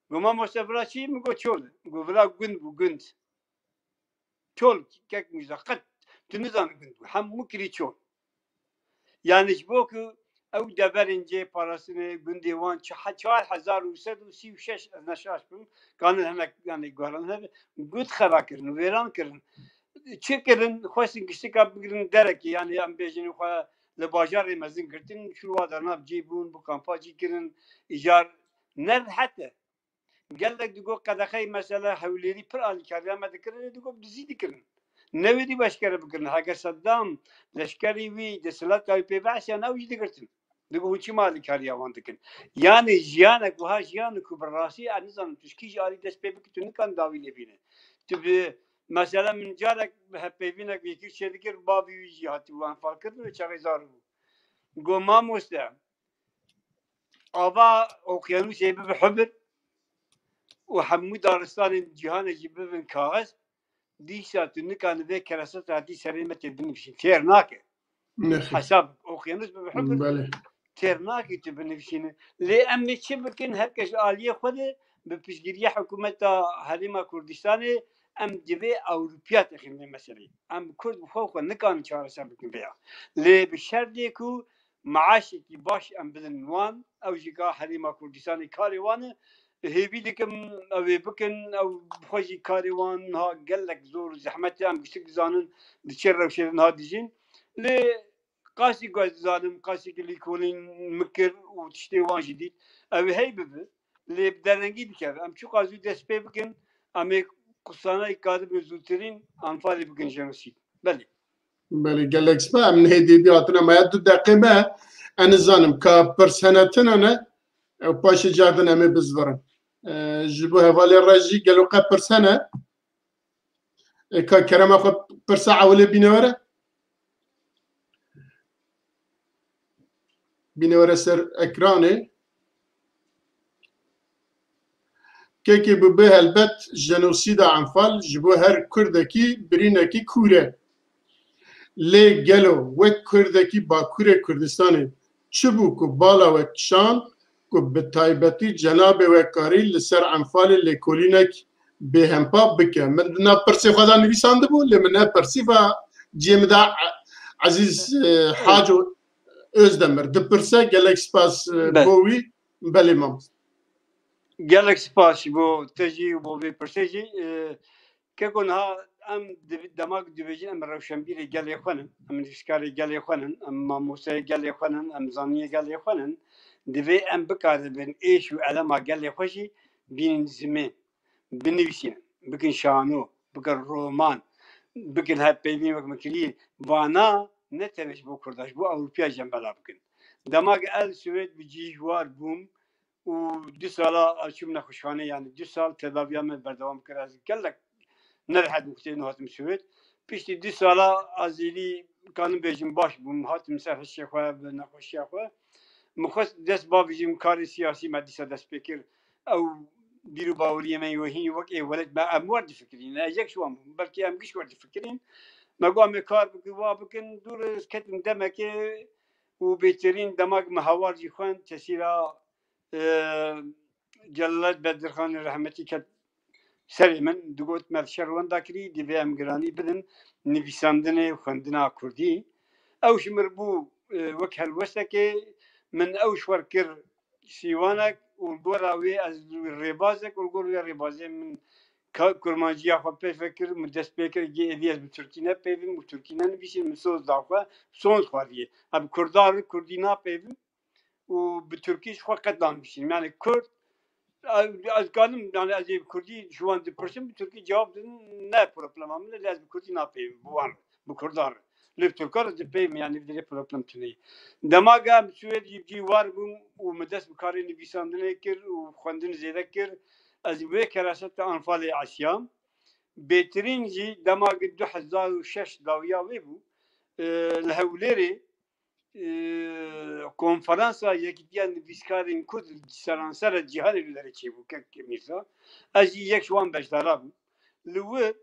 وما مستفرا شي مقول شول قبلا قند شول كيك مزقت تنظام قند حمو كري شول yani bu ki ev deverince parasını gündevan 4,336 naşaşpım kanın hemek yani garan hep gut xarakırın veran kırın çekirin hoşsun kişi kapgırın derek yani am bejini xwa le bajar mezin girtin şu vadarna cibun bu kampacı kirin icar ner hatta geldik digo kadakay mesela havleri per al kariyamet kirin digo dizi dikirin نویدی باشکره بکرن هاگر صدام لشکری وی دسالت کاری پیوست یا نویدی دکرتن دیگه هیچی مالی کاری آوان دکن یعنی جیانه که ها جیانه که براسی انزان تشکی جاری دست پی بکتون نکان داوی نبینه تو به مثلا من جارک هپ پیوینه که یکی چه دکر بابی وی جهاتی وان فال کردن و چه زارو گو ما مسته آبا اوقیانوس یه به حبر و همو دارستان جهان جیبه بن کاغذ دیشا تو نکانه به کراست عادی سریمت بنفشین تیر ناکه حساب اوقیانوس به حبر تیر ناکه تو بنفشینه لی امی چه بکن هر کس عالیه خوده به پیشگیری حکومت حریم کردستان ام جبه اوروپیا تخیل مسئله ام کرد بخواه نکانه چهار سر بکن بیا لی به شرطی که معاشی کی باش ام بدن وان او جگا حریم کردستان کاری وانه هیوی دکم او بکن او خوشی کاریوان ها گلک زور زحمت هم گشتک زانن دچر روشن ها دیجین لی قاسی گاز زانم قاسی کلی کولین مکر و تشتی وان جدید او هی ببه لی بدرنگی دکر ام چو قازو دست پی بکن امی قصانه اکاده بزرگترین انفالی بکن جنوسید بله بله گلک سپا من هدیدی آتنا ماید دو دقیقه انا زانم که پرسنتن انا پاش جاردن امی بزورن جبو هوالی راجی گلو قا پرسنه که کرم خود پرسا عوله بینوره سر اکرانه که به هلبت جنوسید انفال جبو هر کردکی برینکی کوره لی گلو و کردکی با کوره کردستانه چبو که بالا و کشان که به تایبتی جناب و کاری لسر انفال لیکولینک به همپا بکه من نا پرسی خدا نویسانده بود لی من نا پرسی و جیمدا عزیز حاجو özdemir de pırsa gelek spas bowi beli mam gelek spas bu teji bu bir perseji که کنها ام دماغ دیویژن ام روشنبیر گلی خونن ام نشکاری گلی خونن ام ماموسه گلی خونن ام زانیه گلی خونن دوی ام بکاره بین ایش و علم گلی خوشی بین زمین بنویسین بکن شانو بکن رومان بکن هر پیوین وقت مکلی وانا نه تنش بو کرداش بو اوروپیا جنبلا بکن دماغ ال سوید بجی جوار بوم و 2 ساله açım نخوشخانه yani 2 سال تداویام بردوام کرد گلک نرحد مختلف هاتم سوید پیشتی 2 ساله ازیلی kanım bejim baş bum hatim ser şekwa ve naxoşiya xwe مخص دست باویجیم کاری سیاسی مدرسه دست بکر او بیرو باوریه من یوهی وقت ولد با اموار فکرین نه یک شو ام بلکه ام گیش ورد فکرین مقام کار بکن و بکن دور کتن دمک و بهترین دماغ محوار جی خوان تسیرا جلالت بدرخان رحمتی کت سری من دوگوت مر شروان داکری دی به امگرانی بدن نویساندنه و خواندنا کردی او شمر بو وک هلوسته که من اوش ورکر سیوانک و گوراوی از ریبازک و گوراوی ریبازه من کرمانجی خو په فکر مدست فکر گی الیاس به ترکی نه پیویم و ترکی نه بیشتر مسوز داخوا سونز خواریه اب کردار کردی نه پیویم و به ترکیش خو قدام بیشتر یعنی کرد از kanım yani az Kürdi şu an depresyon Türkiye cevap ne problem ama lazım Kürdi ne yapayım bu var bu Kürtler lüp Türkler de peyim yani bir de problem tüney demaga Suud yibci var bu و مدرس بكاري نبيساندن كر وخواندن زيادة كر از وی کراست انفال عشیام بهترین جی دماغ 2006 داویا وی بو لهولری konferansa yekitiyan nivîskarên Kurd seransera cîhanê li derê çêbû kek Mîrza ez jî yek ji wan bejdara bûm li we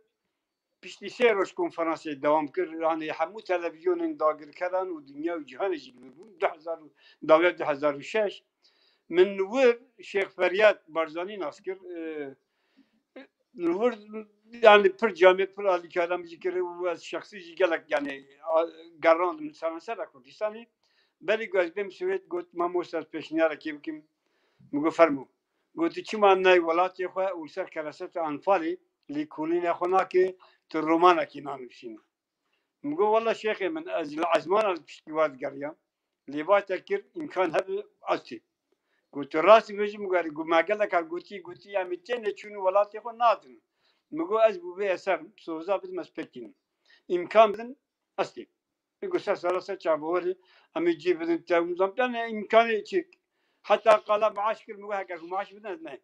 piştî sê roj konferansê dewam kir yani hemû televizyonên dagirkeran û dinya û cîhanê jî li bûn dawiya 2006 min li we Şêx Feryad Barzanî nas kir li wir yani pir camê pir alîkaran jî kir û ez şexsî jî gelek yani gerandim seransera Kurdistanê بله گذاشتم سویت گفت ما موساد پیشنهاد کی بکیم میگو فرمو گفتی چی من نه ولاتی خواه اولسر کلاست انفالی لیکولین خونا که تو رومانا کی نانوشین میگو والله شیخ من از العزمان از پشتیواد گریم لیبا تکر امکان هب اصلی گفت راستی بچی میگاری گو ماگل کار گوتی امیتین چون ولاتی خو نادن میگو از بو به اثر سوزا بد مسپکین امکان بدن اصلی میگو سر چابوری امی جی بدن تامزم yani imkanı çık hatta kala maaş kır müge hakik maaş بدن ne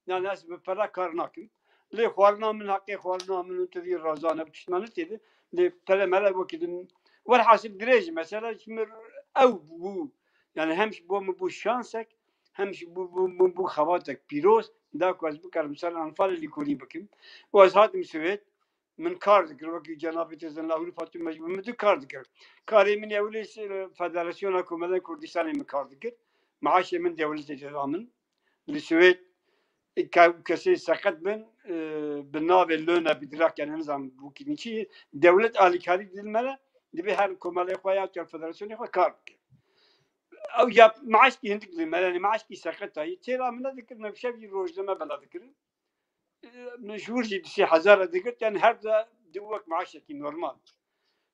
yani az bir para karnakim le xwarna min hakkı xwarna min tedi razana pişmanı dedi le para mala vakidin var hasip direci mesela şimdi ev bu yani hem bu şansek hem bu xavatek piroz da koz bu kar mesela anfal likuli bakayım o az hatim süvet من کار دکر وکی جناب تزن لاهور فاطمه مجبور مدو کار دکر کاری من اولیش فدراسیون حکومت کردستان من کار دکر معاش من دولت جزامن لسوید کسی سقط من بناب لونه بدراک yani nizam bu kinçi devlet alikari dilmele dibi her komale koyat ya federasyonu koy kar او ya maaş ki hindik dilmele yani maaş ki سقط ay tera من dikir nefşe bir rojlama bela dikir مشهور جي بشي حزارة دقت يعني هذا دوك معاشكي نورمال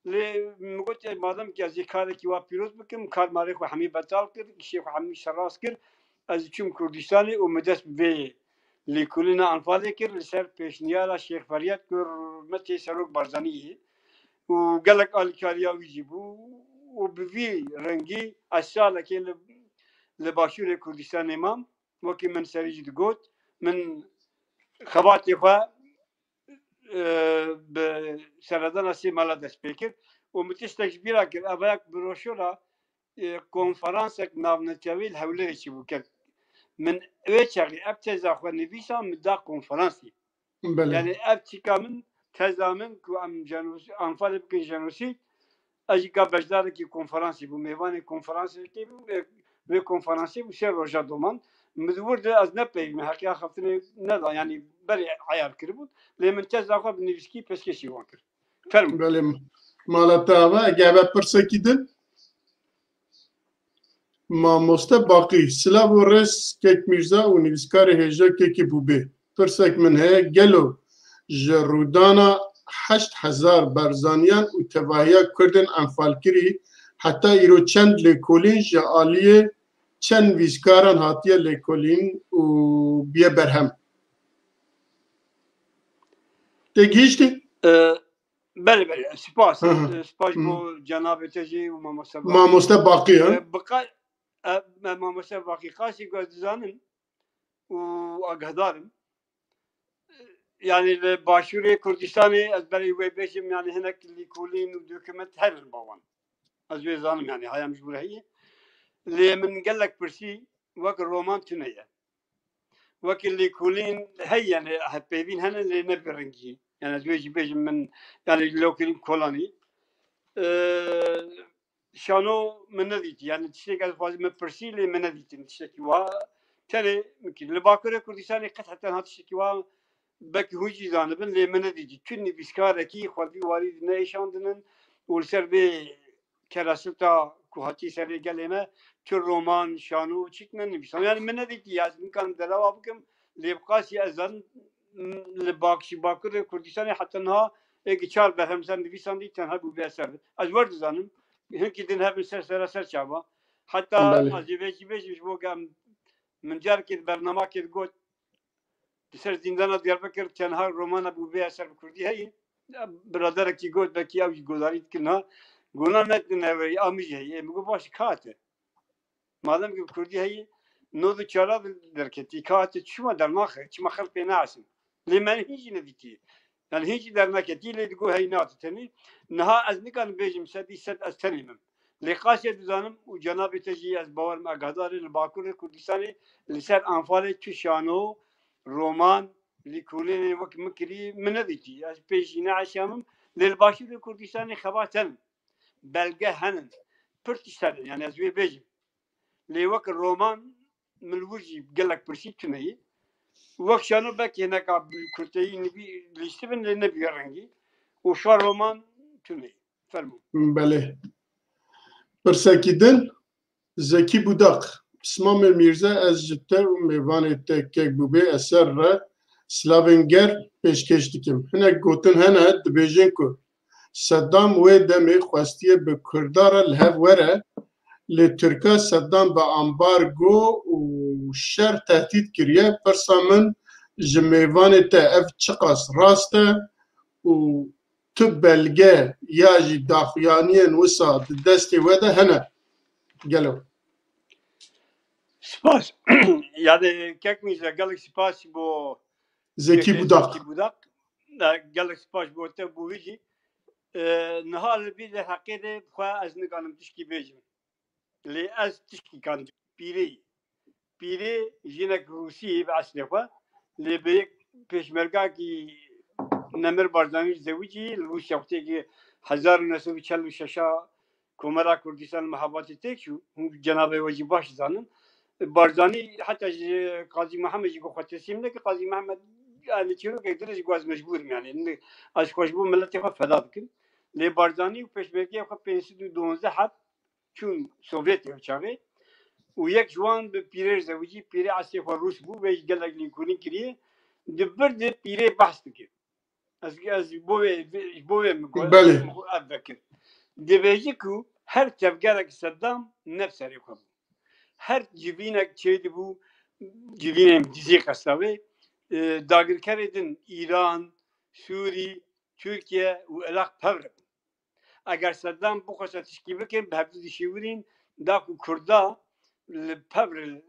لي مقولت مادام كي زي كارك يوا بيروز بكم كار ماريخ وحمي بطال كر الشيخ وحمي شراس كر از چوم كردستاني ومدس بي لي كلنا انفاضي كر لسر بيشنيالا شيخ فرياد كر متي سروك برزاني وقالك الكاريا ويجيبو وبفي رنجي الشالة كي لباشور كردستان امام وكي من سريج دقوت من خباتي خوا بسردان سی مالا دست بکر و متشتش بیرا کر اوایک بروشورا کنفرانسک ناونتیویل هولی چی بکر من اوه چاقی اب تزا خوا نویسا مدا کنفرانسی yani ev çıkamın tezamın ku am janosi anfal bkin janosi ajika bejdar ki konferansı bu meyvane konferansı ki ve konferansı bu şey roja doman مدور ده از نپیم حقیقت خفتنی ندا یعنی بری عیار کرد بود لیمن تز آقا بنویسکی پس کسی وان کرد فرم بله مالتا و گابه پرسکیدن ما مسته باقی سلاو و رس کک میرزا و نویسکار هجا ککی بوبه پرسک من هیا گلو جرودانا 8000 برزانیان و تواهیا کردن انفالکری حتی ایرو چند لکولین جا آلیه چند ویسکاران هاتیه لیکولین و بیه برهم تگیشتی؟ بله سپاس بو جناب تجی و ماموسته باقی بقا ماموسته باقی خاصی گذارن و آگهدارم yani başvuru Kürdistan'ı az beri ve beşim yani henek likulin و doküment her bavan az bir zanım yani hayam jurayı li min gallek persi vak roman tüneye vak likulin hey yani hepevin hene li ne birinci yani az bir beşim min yani likulin kolani şano min ne diyeti yani tiştek az fazla min persi li min ne diyetin tiştek va tane mümkün li bakıra Kürdistan'ı kathaten hat tiştek va belki hücci zanıbın lemene dici. Çünkü biskareki xwedî warî neyşandının û ser bê kerasita ku hatî serê gelê me çi roman şanû çîk nenivîsan. Yani min nedîtî ez mikan dereva bikim lê biqasî ez zanim li Bakirê Kurdistanê heta niha êkî çar berhemser nivîsandî tenha bû bê eser. Ez wer dizanim hinkî din hebin ser çava. Hatta ez ê vekî bêjim ji bo em من جارك برنامج كده قلت بسر زندان دياربكر تنها رومان ابو بي اثر بكردي هي برادرك يقول بك يا جولاري كنا قلنا نتناوي امجي هي مگو باش كاته مادام که کردی هی نود چرا درکتی کات چما در ناخه چما خلق ناسم لمن هیچ ندیتی yani hiç derneketiyle digo heynat teni naha az nikan bejim sedi set az tenimim liqasya düzanım u cenab-ı teji az bavar magadar il bakur Kurdistani liser anfale çüşano roman likulene vak mekri menediti az peşine aşamım lil başır Kurdistani xabaten belge hanen pırtişler yani az bejim لوك الرومان من الوجي قال لك برشي تنهي وقت شانو بك هناك كرتي نبي ليستبن للنبي رنجي وشو رومان تنهي فرمو بله برساكيدن زكي بوداق اسمام الميرزا از جتر و میوان تکک بوبه اثر را سلاونگر پیشکش دکم هنک گوتن هنه دبیجن که صدام و دمی خواستیه به کردار الهف وره لترکا صدام با امبارگو و شر تهدید کریه پرسا من جمیوان تا اف چقاس راسته و تو بلگه یا جی داخویانین وسا دستی وده هنه گلو سپاس yani kek miyiz قال لك سپاس بو زكي بوداق قال لك سپاس بو te bu viji nehal bir de hakide خو از نگانم تشکی بیجم لی از تشکی کان پیری jinek Rusi ve asli خو لی بیک پیشمرگا کی نمر بردانی زوجی روسیا وقتی که 1946 کمرا کردستان محباتی تک شو جناب وجی باش زانن بردانی حتی قاضی محمد جی کو خاطرسیم نه که قاضی محمد yani çiro که درش گواز مجبورم yani از خوشبو ملت خو فدا بکن لی بردانی و پیشمرگی خو 512 حد چون سوویت چاغه و یک جوان به پیره زوجی پیره اصلی خو روس بو و گلک لینکونی کریه دبرد پیره بحث بکن از بوه بله افکر دیویجی کو هر تفکر که صدام نفسری خو her civine şeydi bu civine dizi kasavi dagirker edin İran, Suriye, Türkiye ve Irak pevre. Eğer Saddam bu kadar teşkil eken hepsi dişiverin da Kurda pevre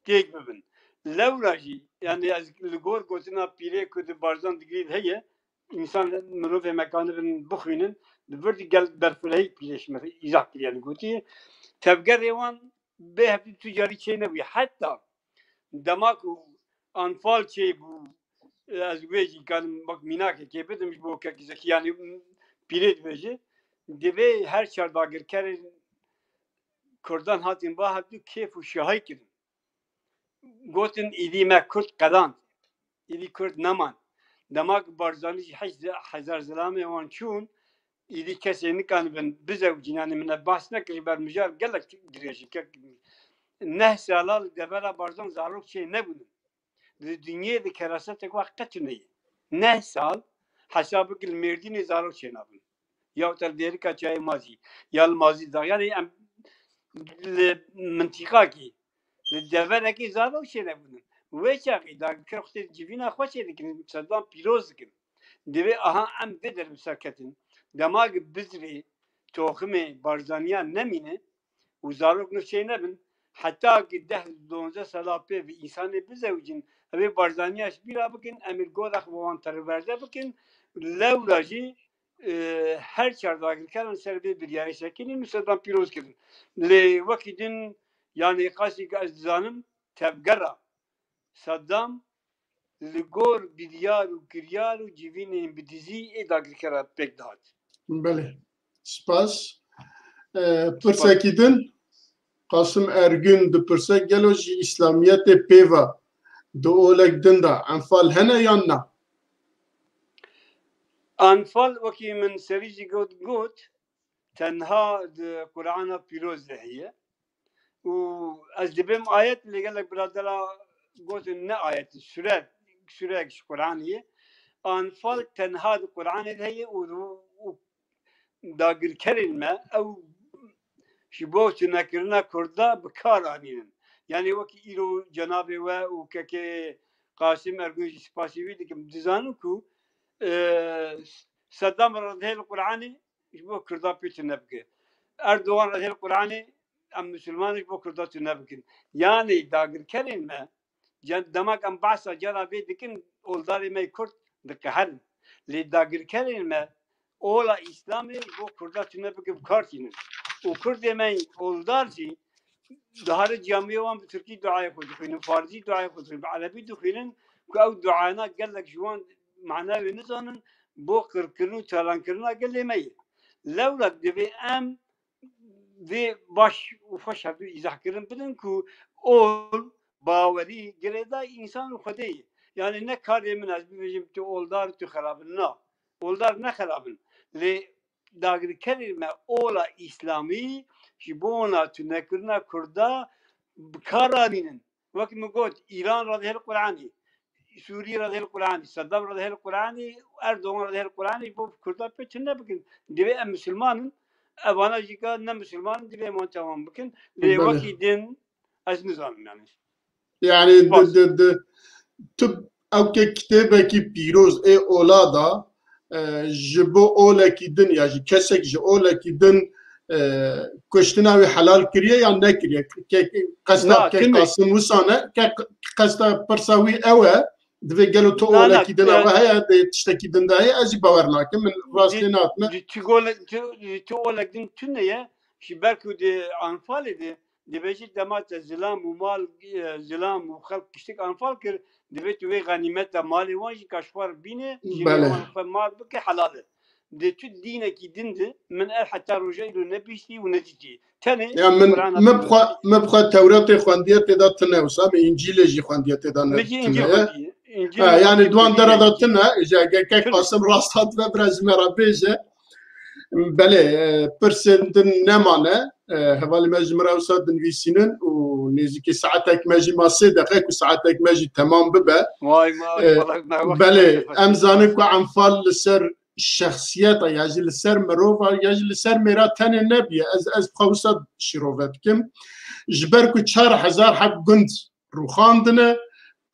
tek bibin. Levraji yani az ligor gotina pire kudu barzan digrid heye insan mürüf mekanı bin bukhinin verdi gel berflehi pileşme izah yani goti tevger revan به هفته تجاری چه نبوی حتی دماغ و انفال چه بو از ویجی کارم بک میناکه که بدمش بو که زکیانی پیرید ویجی دیوی هر چهار باگر کر کردان هاتین با هفته کیف و شهایی کردن گوتن ایدی ما کرد قدان ایدی کرد نمان دماغ بارزانی 8000 زلامه وان چون ایدی کسی نکان بن بزوجین من بحث نکردی بر مجال گلک گریشی که نه سالال دبلا بارزان زاروک چه نبودن دنیای de keraset vakti ne ne sal hesabı ki merdini zarok çe nabın ya ter deri ka çay mazi ya mazi da yani منطقه ki devela ki zarok çe nabın ve çaki da kırıkte civina xoşe dikin sadan piroz dikin deve aha am beder müsaketin damag bizri tohme barzaniya nemine uzarok ne çe nabın hatta ki 10-12 sala pe ve insanı bizevcin ve barzaniyaş bir abkin emir godak vovan terverze bkin levlaji her çardagil kan serbe bir yere şekilin müsadan piroz kidin le vakidin yani qasi zanım tevgera Saddam ligor bidyar u kiryar u civinin bidizi edagil kara pek dağıt. بله سپاس پرسکیدن قاسم ارگün de پرسک گلو جی اسلامیت پیوا دو اولک دندا انفال هنه یا نه انفال وکی من سریجی گوت تنها قرآن پیروز هي و از دبم آیت اللي قال لك برادلا قلت إن آية سورة قرآنية أنفال تنها القرآن هي و داقر كلمة أو شبوت نكرنا كردا بكار آنين يعني وكي إلو جنابي وكي قاسم أرجوش سباسيوي لكن دزانكو صدام رضي القرآني يبغى كردا بيت نبكي Erdoğan radıyal Kur'an'ı am Müslümanı bu kurda tünebikin. Yani dağır kelime demek am bahsa canabe dikin oldari me kurt dikahal. Li dağır kelime ola İslam'ı bu kurda tünebikin kartinin. O kurt demeyin oldarci dahar camiye van Türkiye duaya koyduğunu, Farsi duaya koyduğunu, Arabi duayının ku duana gelek juan mana ve nizanın bu kırkını çalankırına gelemeyi. Levlak devi em ve baş ufaş abi izah kırın bilin ku ol baveri gereda insan ufadeyi. Yani ne kar yemin az bir vecim tu oldar tu harabın na. Oldar ne harabın. Le dağır kelime ola İslami jibona tu nekirna kurda kararinin. Vakit mi god İran radıyel Kur'an'ı. سوري رضي القرآن صدام رضي القرآن أردوغان رضي القرآن يبغى كردا بتشنا بكن دبي مسلمان أبانا جيكا نم مسلمان دبي ما تمام بكن لوقت دين از نظام يعني تب أو كتابة كي بيروز إيه أولادا جبو أولا كي دن يعني كسك جو أولا كي دن كشتنا حلال كريه يعني نكريه قصدا كقاسم وسانة كقصدا برساوي أوه دبي قالوا تو أولا كي دن أوه هي تشتكي دن ده هي أجي باورناك من راسليناتنا تو أولا دن تنية شباركو دي أنفال دي دبيجي دمات زلام ومال زلام وخلق كشتك أنفال كر دبيت وي غنيمة مالي واجي كشوار بينه جيران مال بكي حلال دي تو دينا كي دند من حتى رجال ونبيشي ونجتي تاني يعني من مبقى التوراة خواندية تدا تنا وسام إنجيل جي خواندية تدا تنا يعني دوان درا تنا إجا كي قاسم راسات وبرز مرابيجة بله برسندن نمانه هوالي ماجي مراوسات دنويسينن ونزيكي ساعتك ماجي ما 3 دقائق وساعتك ماجي تمام ببا بله امزانك وعنفال لسر الشخصيات يجي لسر مروفا يجي لسر مراتان النبي از بخوصات شروفاتكم جبركو 4000 حق قند روخاندنا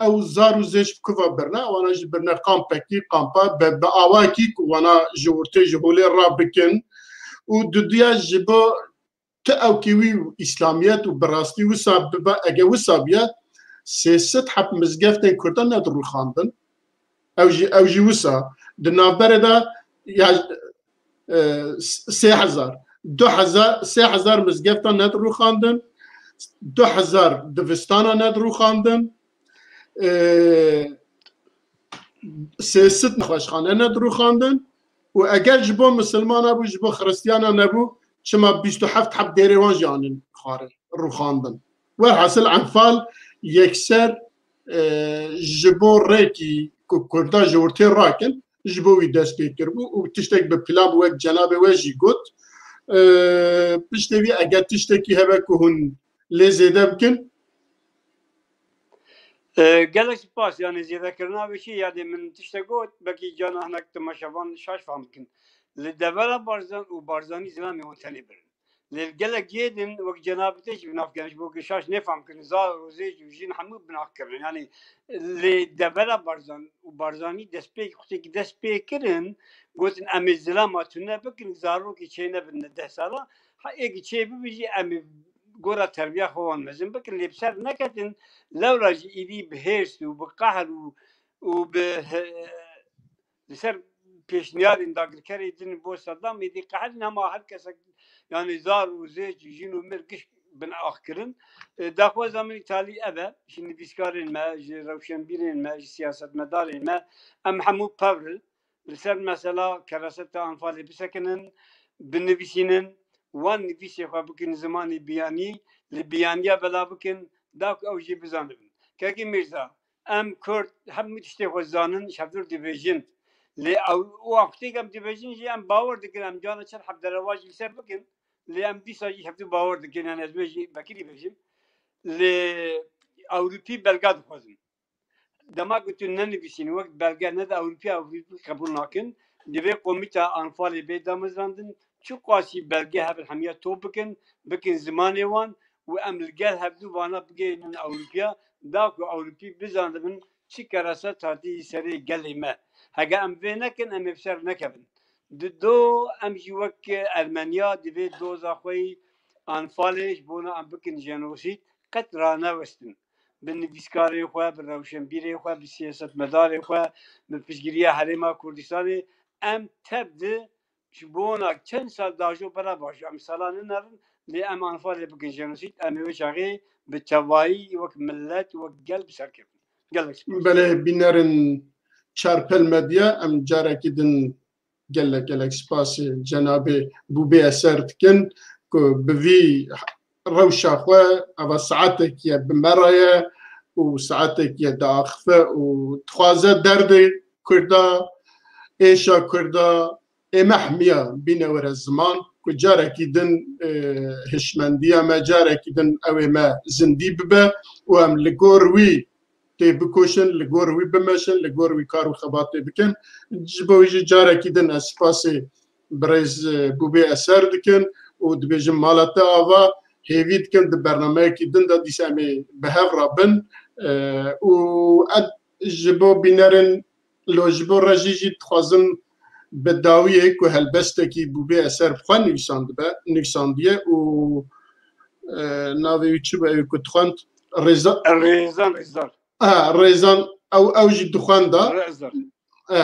او زارو زيش بكوفا برنا وانا جبرنا قامباكي قامبا بأواكيك وانا جورتي جهولي رابكن ودوديا جبو تأوكيوي إسلاميات وبراستي وساببا أجا وسابيا سيست حب مزقفتين كردان ندرو خاندن أو جي وسا دنافبر دا 3000 3000 مزقفتان ندرو خاندن 2000 دفستانا ندرو خاندن سيست نخوشخانه ندرو خاندن و اگر جبو مسلمان ابو جبو خريستيان نبو شما 27 حب ديريوان جانن خارج رو خاندن والحاصل انفال يكسر جبو ريكي كردا جورتي راكن جبو يدس بيكربو وتشتك ببلان وك جناب وجي قلت بشتبي اگر تشتكي هبكو هن لزيده بكن gelek spas yani zirakerna bir şey yani من تشتغل بقي جانا هناك تماشافان شاش فهمكن لدبلا بارزان وبارزاني زلامي وانتاني برن للجلك جيدن وقت جنابتش بنافكنش بوك شاش نفهم كن زار وزيج وجين حمود بنافكرن يعني لدبلا بارزان وبارزاني دسبيك خطيك دسبيكرن قلت ام الزلام تنا بكن زارو كي شينا بالنده سالا حقيقي شيء بيجي ام قرا تربيه خوان مزن بكن اللي بسر نكتن لولا جيدي بهيرس وبقهر وب لسر پیشنیار انداگر کردن با صدام میدی قهرنا ما هر کس yani zar و زیج جینو مرگش بن آخرن داخل زمانی تالی ابا şimdi بیشترین ما روشن بیرین ما سیاست مدارین ما ام حمو پاور لسر مثلا کراست انفال بسکنن بنویسینن وان نویسی خو بکن زمانی بیانی لبیانیا بلا بکن داک اوجی بزنن که میرزا ام کرد هم میشته خو زانن شفدر دیویژن لی او وقتی که دیویژن جی ام باور دکن جانا چند حب درواج لسر بکن لی ام دیساجی شفدر باور دکن یعنی از بیجی بکری بیجیم لی اوروپی بلگاد خوازم دما گوتون ننویسین وقت بلگه نده اوروپی قبول نکن دیوی کمیته انفال بی دامزراندن چو قاسی بلگه هبل همیه تو بکن زمانی وان و ام الگل هبدو وانا بگین اوروپیا داکو اوروپی بزند من چی کراسه تاتی سری گلی ما هگه ام وی نکن ام بسر نکبن دو ام جوک المانیا دوی دوزا خوی انفالش بونا ام بکن جنوسید قد رانا وستن بالنفسكاري خوا بالروشنبيري خوا بالسياسة مداري خوا بالفشجرية حريمة كردستاني ام تبدأ شبونا كم سال داجو برا باش ام سالان نرن لي ام انفال بكن جنوسيد ام وشاغي بالتواي وك ملت وك قلب سركب قالك بله بینرن چارپل مدیا ام جاره کدن گلک سپاس جناب بوبی اثرت کن که بوی روشا خواه او ساعتك يا بمرايا وساعتك يا داخفة وتخوازة درد كردا إيشا كردا محمية بين ورا الزمان كجارة كيدن هشمندية ما جارة كيدن أو ما زندي ببا وام لقوروي تبكوشن لقوروي بمشن لقوروي كارو خباطي بكن جبويجي جارة كيدن أسباسي بريز بوبي أسر دكن ودبيجم مالتا آوا هيفيد كنت برنامج كيدن دا ديسامي بهاف رابن و جبو بينرن لو جبو رجيجي تخوازم بداويه كو هلبستكي بوبي اثر بخوان نيكسانديه و ناوي يوتيوب كو تخوانت ريزان او جي دخوان دا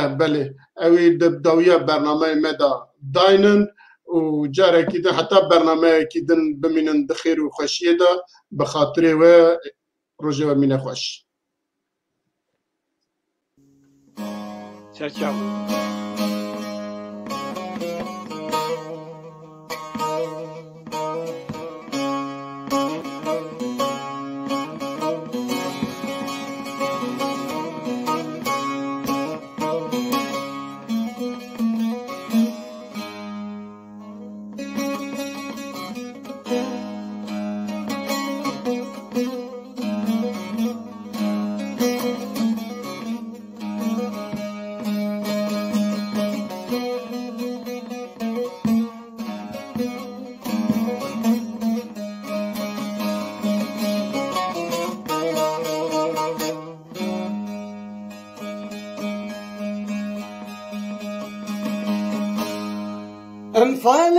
بله اوي بداويه برنامج مدى داينن وجارة كده حتى برنامج كده بمن دخير وخشية ده بخاطره ورجوع من خوش. انفال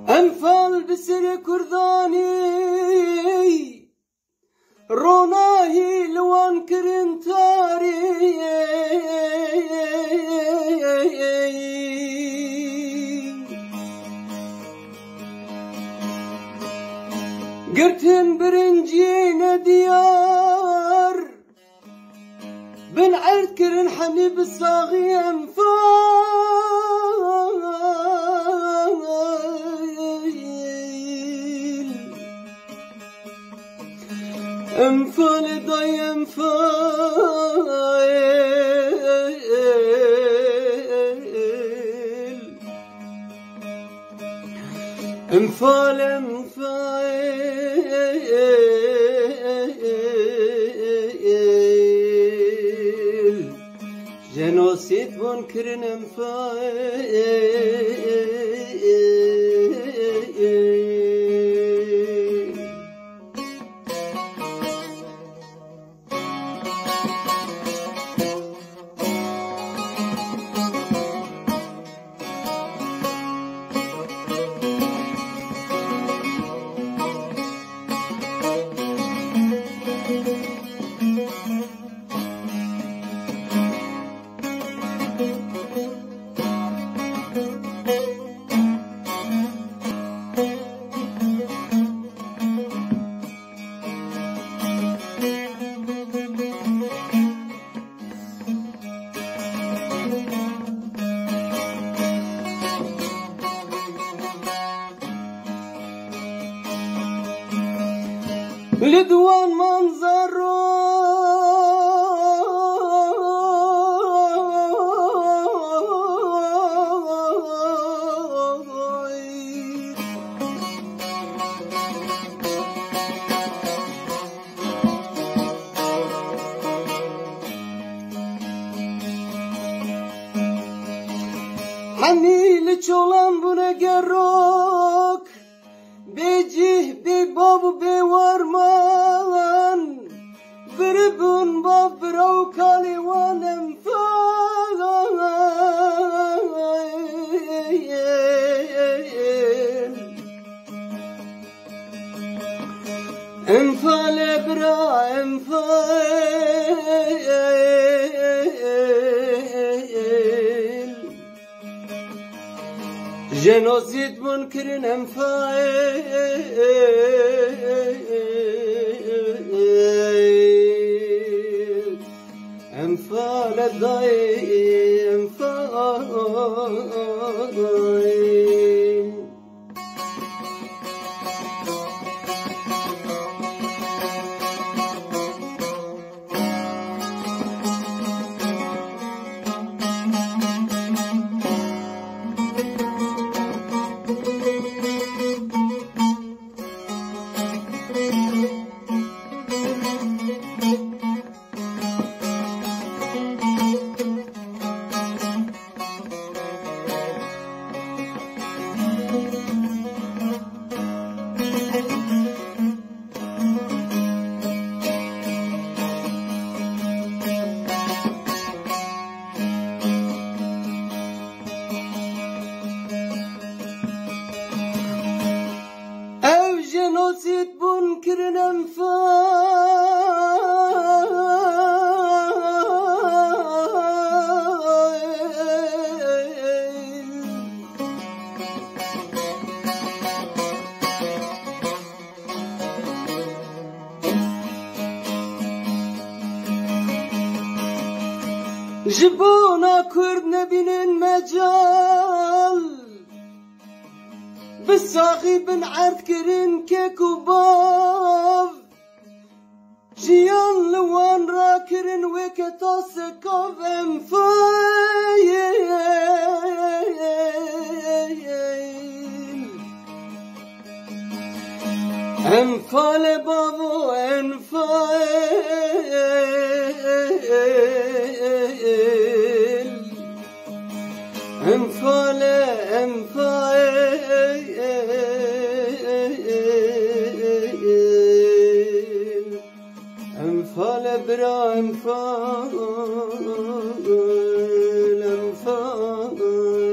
انفال بسر كرداني روناهي لوان كرنتاري قرتن برنجين ديار بن عرد كرن حنيب الصاغي انفال ضي انفال انفال جنوسيد بنكرن انفال حنيل چولان بونه گروک بجيه بباب بورمان بربون باب برو کالی وانم انفال برا انفال جنوزيد منكرن انفال الضي انفال جنوزيد بنكرن جبونا كرد نبين مجال بالصاغي بن عرض كرين كيك وباف جيان لوان را كرين ويكتاس كوف انفايل انفال بابو انفايل انفال انفال برا انفال انفال